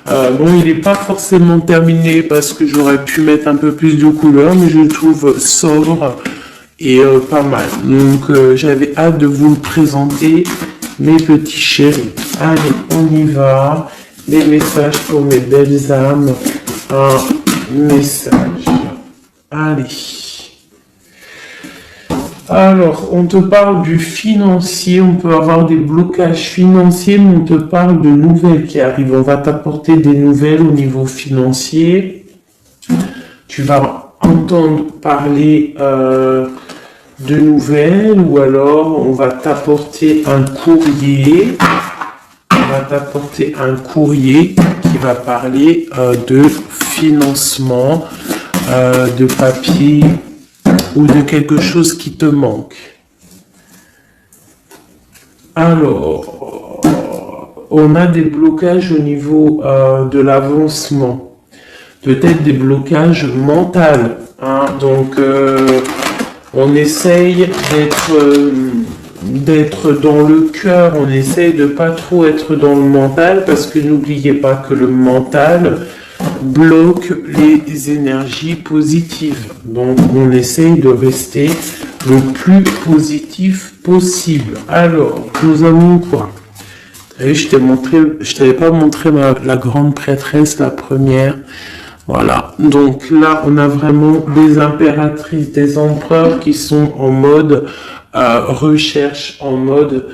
Bon, il n'est pas forcément terminé parce que j'aurais pu mettre un peu plus de couleur, mais je le trouve sobre et pas mal. Donc, j'avais hâte de vous le présenter, mes petits chéris. Allez, on y va. Les messages pour mes belles âmes. Un message. Allez. Alors, on te parle du financier, on peut avoir des blocages financiers, mais on te parle de nouvelles qui arrivent. On va t'apporter des nouvelles au niveau financier. Tu vas entendre parler de nouvelles ou alors on va t'apporter un courrier. On va t'apporter un courrier qui va parler de financement, de papier, ou de quelque chose qui te manque. Alors, on a des blocages au niveau de l'avancement. Peut-être des blocages mentaux. Hein. Donc, on essaye d'être dans le cœur. On essaye de pas trop être dans le mental parce que n'oubliez pas que le mental bloque les énergies positives. Donc, on essaye de rester le plus positif possible. Alors, nous avons quoi? Je t'avais pas montré la grande prêtresse, la première. Voilà. Donc là, on a vraiment des impératrices, des empereurs qui sont en mode recherche, en mode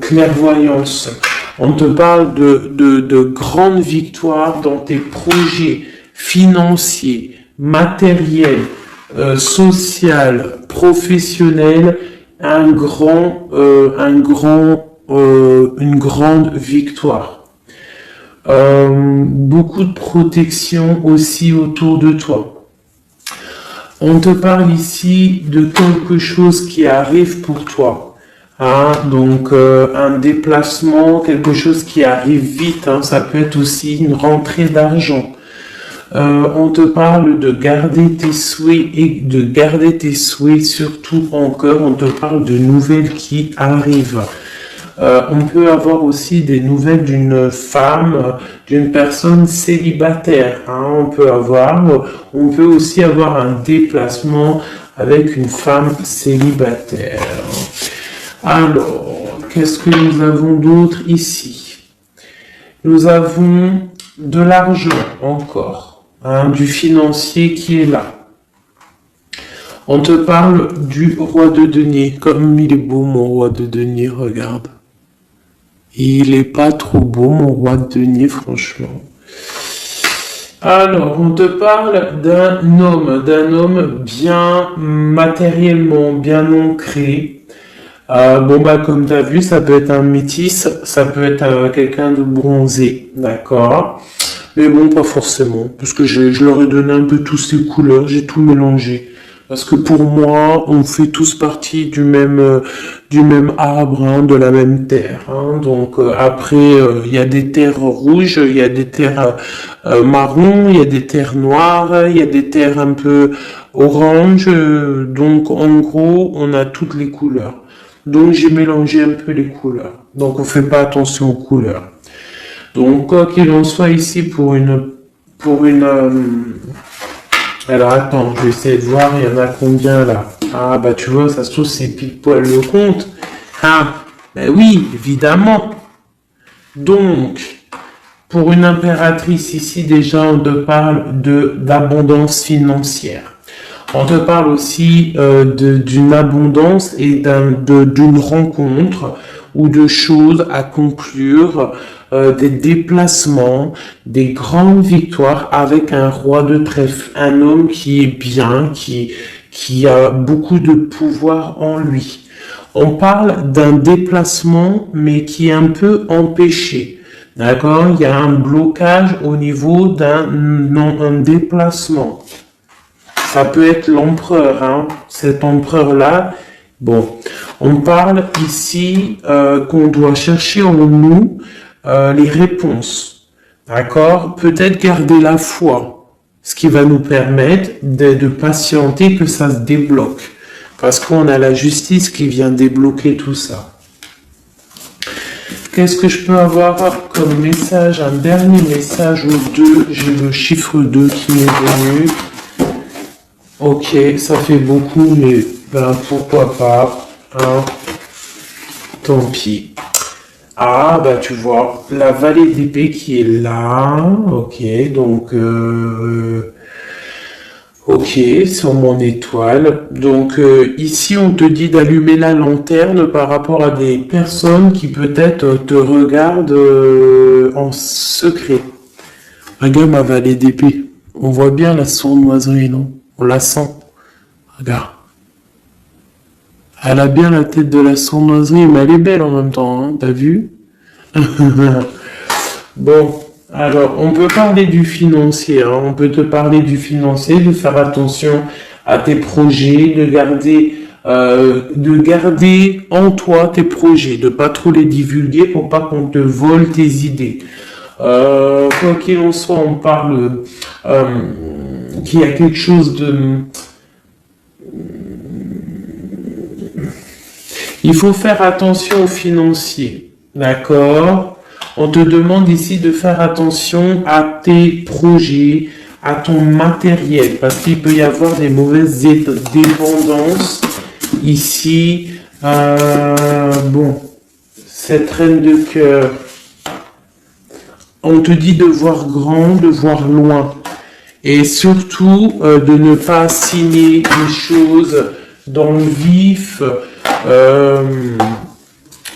clairvoyance. On te parle de grandes victoires dans tes projets financiers, matériels, social, professionnel, une grande victoire. Beaucoup de protection aussi autour de toi. On te parle ici de quelque chose qui arrive pour toi. Hein, donc un déplacement, quelque chose qui arrive vite. Hein, ça peut être aussi une rentrée d'argent. On te parle de garder tes souhaits et de garder tes souhaits surtout en cœur. On te parle de nouvelles qui arrivent. On peut avoir aussi des nouvelles d'une femme, d'une personne célibataire. Hein, on peut aussi avoir un déplacement avec une femme célibataire. Alors, qu'est-ce que nous avons d'autre ici? Nous avons de l'argent encore, hein, du financier qui est là. On te parle du roi de denier. Comme il est beau mon roi de denier, regarde. Il est pas trop beau mon roi de denier, franchement. Alors, on te parle d'un homme bien matériellement, bien ancré. Comme tu as vu, ça peut être un métis, ça peut être quelqu'un de bronzé, d'accord? Mais bon, pas forcément, parce que je leur ai donné un peu tous ces couleurs, j'ai tout mélangé. Parce que pour moi, on fait tous partie du même arbre, hein, de la même terre. Hein. Donc après, il y a des terres rouges, il y a des terres marron, il y a des terres noires, il y a des terres un peu orange. Donc en gros, on a toutes les couleurs. Donc j'ai mélangé un peu les couleurs. Donc on fait pas attention aux couleurs. Donc quoi qu'il en soit ici alors attends, je vais essayer de voir, il y en a combien là? Ah bah tu vois, ça se trouve c'est pile poil le compte. Ah, ben oui, évidemment. Donc, pour une impératrice ici déjà, on te parle d'abondance financière. On te parle aussi d'une abondance et d'une rencontre ou de choses à conclure, des déplacements, des grandes victoires avec un roi de trèfle, un homme qui est bien, qui a beaucoup de pouvoir en lui. On parle d'un déplacement, mais qui est un peu empêché. D'accord? Il y a un blocage au niveau d'un déplacement. Ça peut être l'empereur, hein. Cet empereur-là. Bon, on parle ici qu'on doit chercher en nous les réponses. D'accord? Peut-être garder la foi, ce qui va nous permettre de patienter que ça se débloque. Parce qu'on a la justice qui vient débloquer tout ça. Qu'est-ce que je peux avoir comme message? Un dernier message ou deux. J'ai le chiffre 2 qui m'est venu. Ok, ça fait beaucoup, mais ben, pourquoi pas, hein? Tant pis. Ah, bah tu vois, la vallée d'épée qui est là, ok, donc, ok, sur mon étoile. Donc ici, on te dit d'allumer la lanterne par rapport à des personnes qui peut-être te regardent en secret. Regarde ma vallée d'épée. On voit bien la sournoiserie, non? On la sent. Regarde. Elle a bien la tête de la sournoiserie, mais elle est belle en même temps, hein, t'as vu? Bon, alors, on peut parler du financier, hein, on peut te parler du financier, de faire attention à tes projets, de garder en toi tes projets, de pas trop les divulguer pour pas qu'on te vole tes idées. Quoi qu'il en soit, on parle qu'il y a quelque chose de... Il faut faire attention aux financiers, d'accord? On te demande ici de faire attention à tes projets, à ton matériel, parce qu'il peut y avoir des mauvaises dépendances. Ici, bon, cette reine de cœur, on te dit de voir grand, de voir loin. Et surtout, de ne pas signer les choses dans le vif,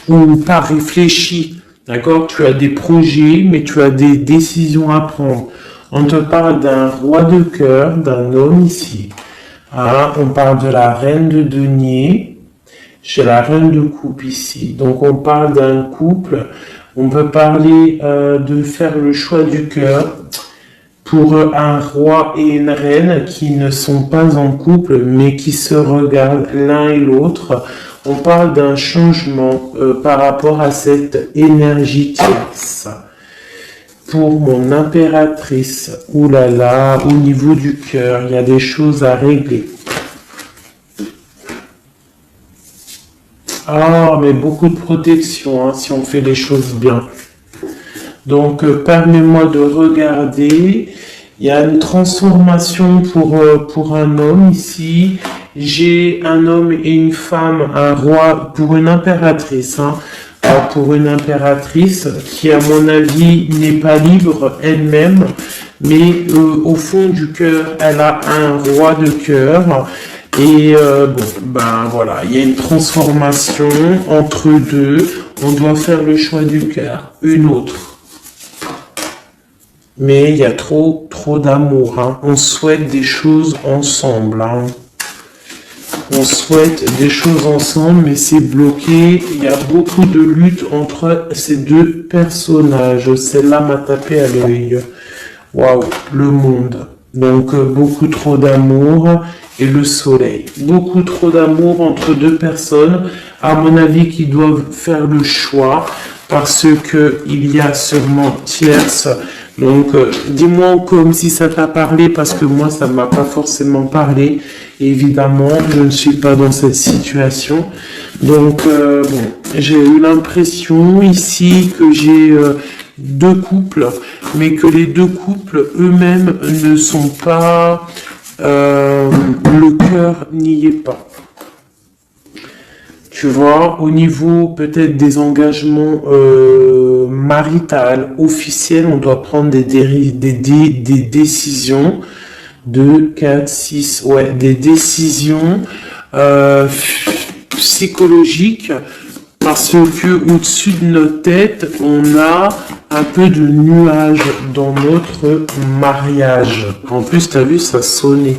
ou pas réfléchi. D'accord? Tu as des projets, mais tu as des décisions à prendre. On te parle d'un roi de cœur, d'un homme ici. Ah, on parle de la reine de denier. Chez la reine de coupe ici. Donc on parle d'un couple On peut parler de faire le choix du cœur pour un roi et une reine qui ne sont pas en couple, mais qui se regardent l'un et l'autre. On parle d'un changement par rapport à cette énergie tierce. Pour mon impératrice, oulala, au niveau du cœur, il y a des choses à régler. Ah, mais beaucoup de protection, hein, si on fait les choses bien. Donc, permets-moi de regarder. Il y a une transformation pour un homme ici. J'ai un homme et une femme, un roi pour une impératrice. Hein. Alors, pour une impératrice qui, à mon avis, n'est pas libre elle-même, mais au fond du cœur, elle a un roi de cœur. Et bon, ben voilà, il y a une transformation entre deux. On doit faire le choix du cœur, une autre. Mais il y a trop d'amour. Hein. On souhaite des choses ensemble. Hein. On souhaite des choses ensemble, mais c'est bloqué. Il y a beaucoup de lutte entre ces deux personnages. Celle-là m'a tapé à l'œil. Waouh, le monde. Donc, beaucoup trop d'amour et le soleil. Beaucoup trop d'amour entre deux personnes, à mon avis, qui doivent faire le choix parce que il y a sûrement tierce. Donc, dis-moi comme si ça t'a parlé parce que moi, ça m'a pas forcément parlé. Évidemment, je ne suis pas dans cette situation. Donc, bon, j'ai eu l'impression ici que j'ai deux couples, mais que les deux couples eux-mêmes ne sont pas... le cœur n'y est pas. Tu vois, au niveau peut-être des engagements maritales, officiels, on doit prendre des décisions. 2, 4, 6, ouais, des décisions psychologiques parce que au-dessus de notre tête, on a un peu de nuages dans notre mariage. En plus, tu as vu, ça sonnait.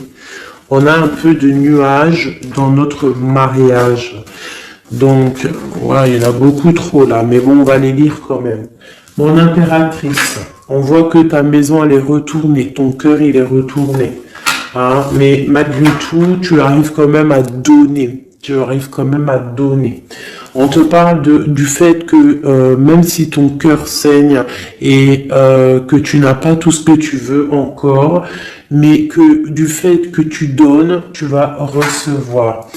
On a un peu de nuages dans notre mariage. Donc, voilà, il y en a beaucoup trop là, mais bon, on va les lire quand même. Mon impératrice, on voit que ta maison, elle est retournée, ton cœur, il est retourné. Hein, mais malgré tout, tu arrives quand même à donner. Tu arrives quand même à donner. On te parle du fait que même si ton cœur saigne et que tu n'as pas tout ce que tu veux encore, mais que du fait que tu donnes, tu vas recevoir.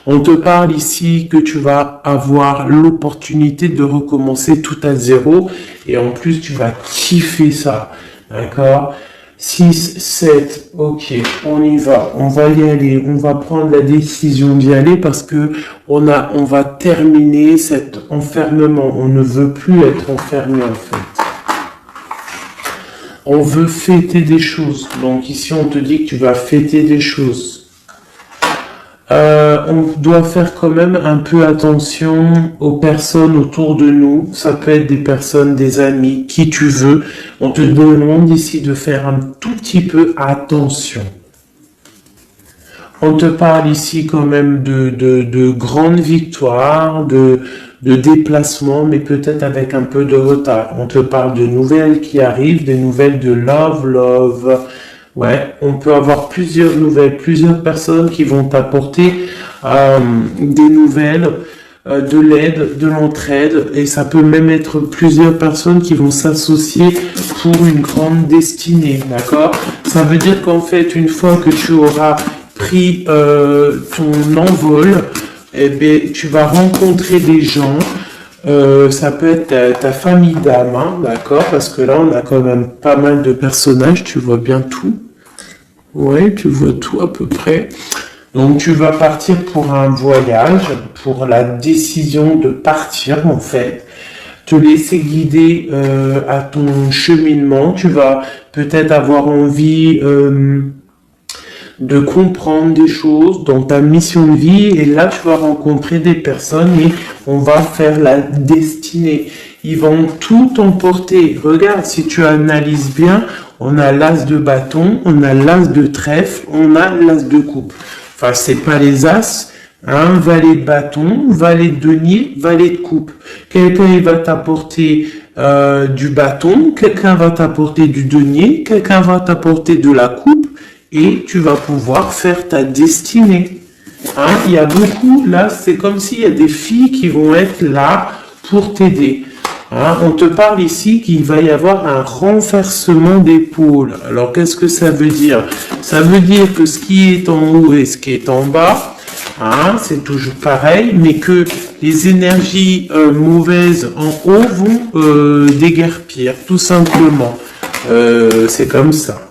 On te parle ici que tu vas avoir l'opportunité de recommencer tout à zéro et en plus tu vas kiffer ça. D'accord ? 6, 7, ok, on y va, on va y aller, on va prendre la décision d'y aller parce que on va terminer cet enfermement. On ne veut plus être enfermé en fait. On veut fêter des choses. Donc ici on te dit que tu vas fêter des choses. On doit faire quand même un peu attention aux personnes autour de nous. Ça peut être des personnes, des amis, qui tu veux. On te demande ici de faire un tout petit peu attention. On te parle ici quand même de grandes victoires, de déplacements, mais peut-être avec un peu de retard. On te parle de nouvelles qui arrivent, des nouvelles de love. Ouais, on peut avoir plusieurs nouvelles, plusieurs personnes qui vont t'apporter des nouvelles, de l'aide, de l'entraide, et ça peut même être plusieurs personnes qui vont s'associer pour une grande destinée, d'accord? Ça veut dire qu'en fait, une fois que tu auras pris ton envol, eh bien, tu vas rencontrer des gens. Ça peut être ta famille d'âme, hein, d'accord? Parce que là, on a quand même pas mal de personnages, tu vois bien tout. Ouais, tu vois tout à peu près. Donc, tu vas partir pour un voyage, pour la décision de partir, en fait. Te laisser guider à ton cheminement. Tu vas peut-être avoir envie de comprendre des choses dans ta mission de vie et là tu vas rencontrer des personnes et on va faire la destinée. Ils vont tout emporter. Regarde, si tu analyses bien, on a l'as de bâton, on a l'as de trèfle, on a l'as de coupe. Enfin, c'est pas les as, Hein, valet de bâton, valet de denier, valet de coupe. Quelqu'un il va t'apporter du bâton, quelqu'un va t'apporter du denier, quelqu'un va t'apporter de la coupe et tu vas pouvoir faire ta destinée. Hein, il y a beaucoup, là, c'est comme s'il y a des filles qui vont être là pour t'aider. Hein, on te parle ici qu'il va y avoir un renversement d'épaule. Alors, qu'est-ce que ça veut dire? Ça veut dire que ce qui est en haut et ce qui est en bas, hein, c'est toujours pareil, mais que les énergies mauvaises en haut vont déguerpir, tout simplement. C'est comme ça.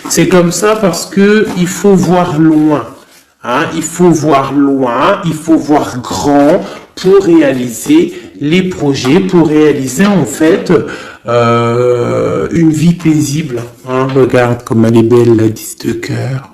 C'est comme ça parce que il faut voir loin. Hein, il faut voir loin, il faut voir grand pour réaliser les projets, pour réaliser en fait une vie paisible. Hein, regarde comme elle est belle, la 10 de cœur.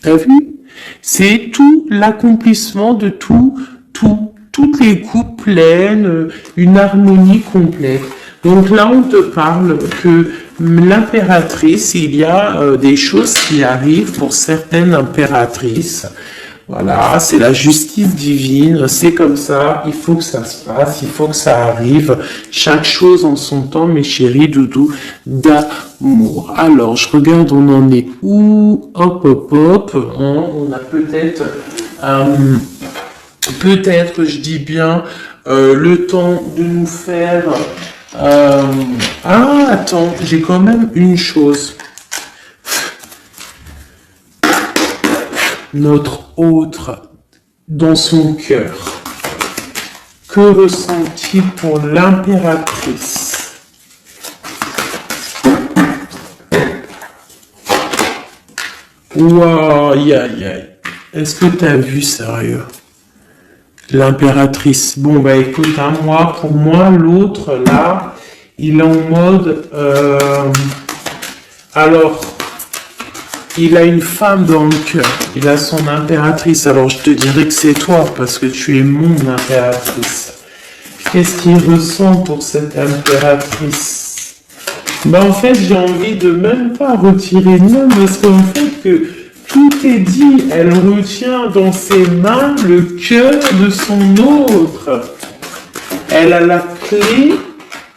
T'as vu? C'est tout l'accomplissement de toutes les coupes pleines, une harmonie complète. Donc là, on te parle que l'impératrice, il y a des choses qui arrivent pour certaines impératrices. Voilà, c'est la justice divine, c'est comme ça, il faut que ça se passe, il faut que ça arrive. Chaque chose en son temps, mes chéris doudous, d'amour. Alors, je regarde, on en est où? Hop, hop, hop. On a peut-être, je dis bien, le temps de nous faire... Ah, attends, j'ai quand même une chose. Notre autre dans son cœur. Que ressent-il pour l'impératrice? Waouh, aïe, aïe, aïe. Est-ce que t'as vu, sérieux? L'impératrice. Bon, bah écoute, hein, pour moi, l'autre, là, il est en mode... alors, il a une femme dans le cœur. Il a son impératrice. Alors, je te dirais que c'est toi, parce que tu es mon impératrice. Qu'est-ce qu'il ressent pour cette impératrice? Bah, en fait, j'ai envie de même pas retirer le nom, parce qu'en fait, que... tout est dit, elle retient dans ses mains le cœur de son autre. Elle a la clé.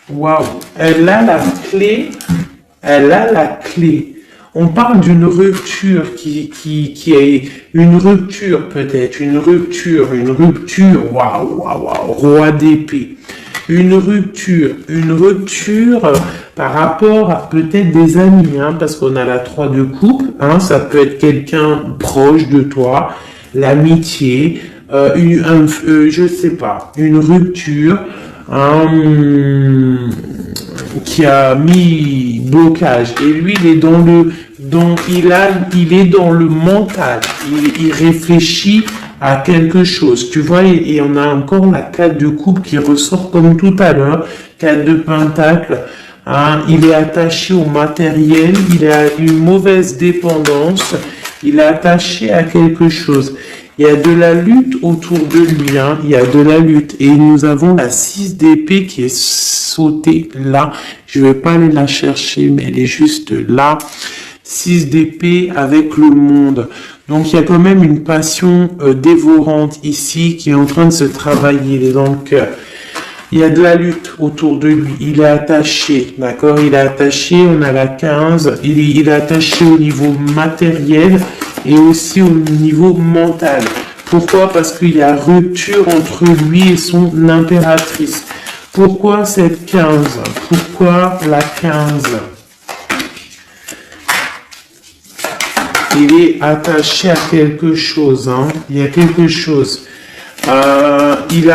Waouh. Elle a la clé. Elle a la clé. On parle d'une rupture qui est une rupture peut-être, une rupture, waouh, waouh, waouh, roi d'épée. Une rupture par rapport à peut-être des amis, hein, parce qu'on a la 3 de coupe, hein, ça peut être quelqu'un proche de toi, l'amitié, je sais pas, une rupture, qui a mis blocage. Et lui, il est il est dans le mental. Il réfléchit à quelque chose. Tu vois, et on a encore la 4 de coupe qui ressort comme tout à l'heure. 4 de pentacle. Hein, il est attaché au matériel. Il a une mauvaise dépendance. Il est attaché à quelque chose. Il y a de la lutte autour de lui, hein. Il y a de la lutte. Et nous avons la 6 d'épée qui est sautée là. Je vais pas aller la chercher, mais elle est juste là. 6 d'épée avec le monde. Donc il y a quand même une passion dévorante ici qui est en train de se travailler. Il est dans le cœur. Il y a de la lutte autour de lui. Il est attaché, d'accord? Il est attaché, on a la 15. Il est attaché au niveau matériel et aussi au niveau mental. Pourquoi? Parce qu'il y a rupture entre lui et son impératrice. Pourquoi cette 15? Pourquoi la 15? Il est attaché à quelque chose, hein? Il y a quelque chose. Il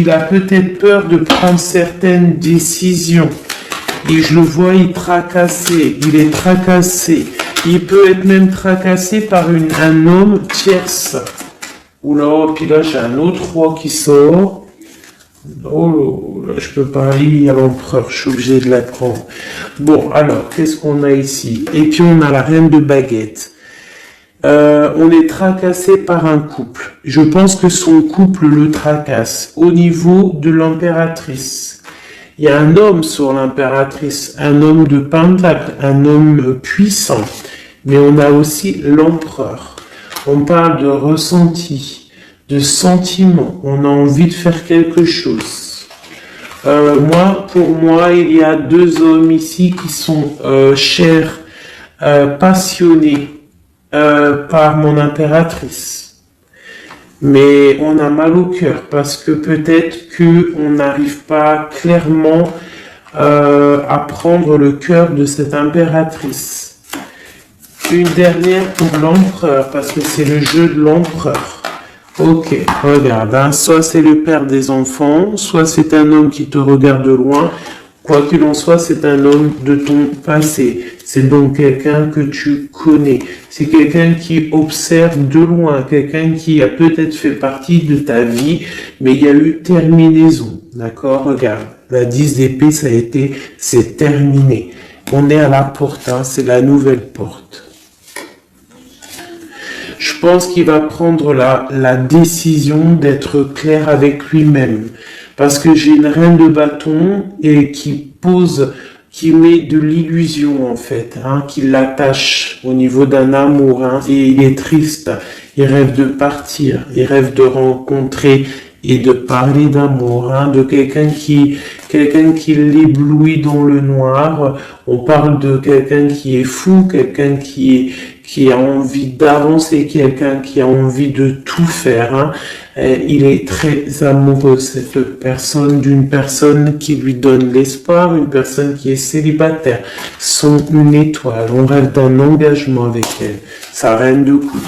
a peut-être peur de prendre certaines décisions. Et je le vois, il est tracassé. Il peut être même tracassé par un homme tierce. Oula, puis là, j'ai un autre roi qui sort. Oh là, je peux pas aller à l'empereur, je suis obligé de la prendre. Bon, alors, qu'est-ce qu'on a ici? Et puis, on a la reine de baguette. On est tracassé par un couple. Je pense que son couple le tracasse. Au niveau de l'impératrice, il y a un homme sur l'impératrice, un homme de pentacle, un homme puissant. Mais on a aussi l'empereur. On parle de ressenti, de sentiment. On a envie de faire quelque chose. Pour moi, il y a deux hommes ici qui sont chers, passionnés par mon impératrice. Mais on a mal au cœur parce que peut-être qu'on n'arrive pas clairement à prendre le cœur de cette impératrice. Une dernière pour l'empereur, parce que c'est le jeu de l'empereur. Ok, regarde, hein, soit c'est le père des enfants, soit c'est un homme qui te regarde de loin. Quoi qu'il en soit, c'est un homme de ton passé. C'est donc quelqu'un que tu connais. C'est quelqu'un qui observe de loin, quelqu'un qui a peut-être fait partie de ta vie, mais il y a eu terminaison. D'accord? Regarde, la 10 d'épée, c'est terminé. On est à la porte, hein, c'est la nouvelle porte. Je pense qu'il va prendre la décision d'être clair avec lui-même. Parce que j'ai une reine de bâton et qui met de l'illusion en fait, hein, qui l'attache au niveau d'un amour, hein, et il est triste. Il rêve de partir, il rêve de rencontrer et de parler d'amour, hein, de quelqu'un qui l'éblouit dans le noir. On parle de quelqu'un qui est fou, quelqu'un qui a envie d'avancer, quelqu'un qui a envie de tout faire, hein. Il est très amoureux, cette personne, d'une personne qui lui donne l'espoir, une personne qui est célibataire, sont une étoile. On rêve d'un engagement avec elle, sa reine de coupe.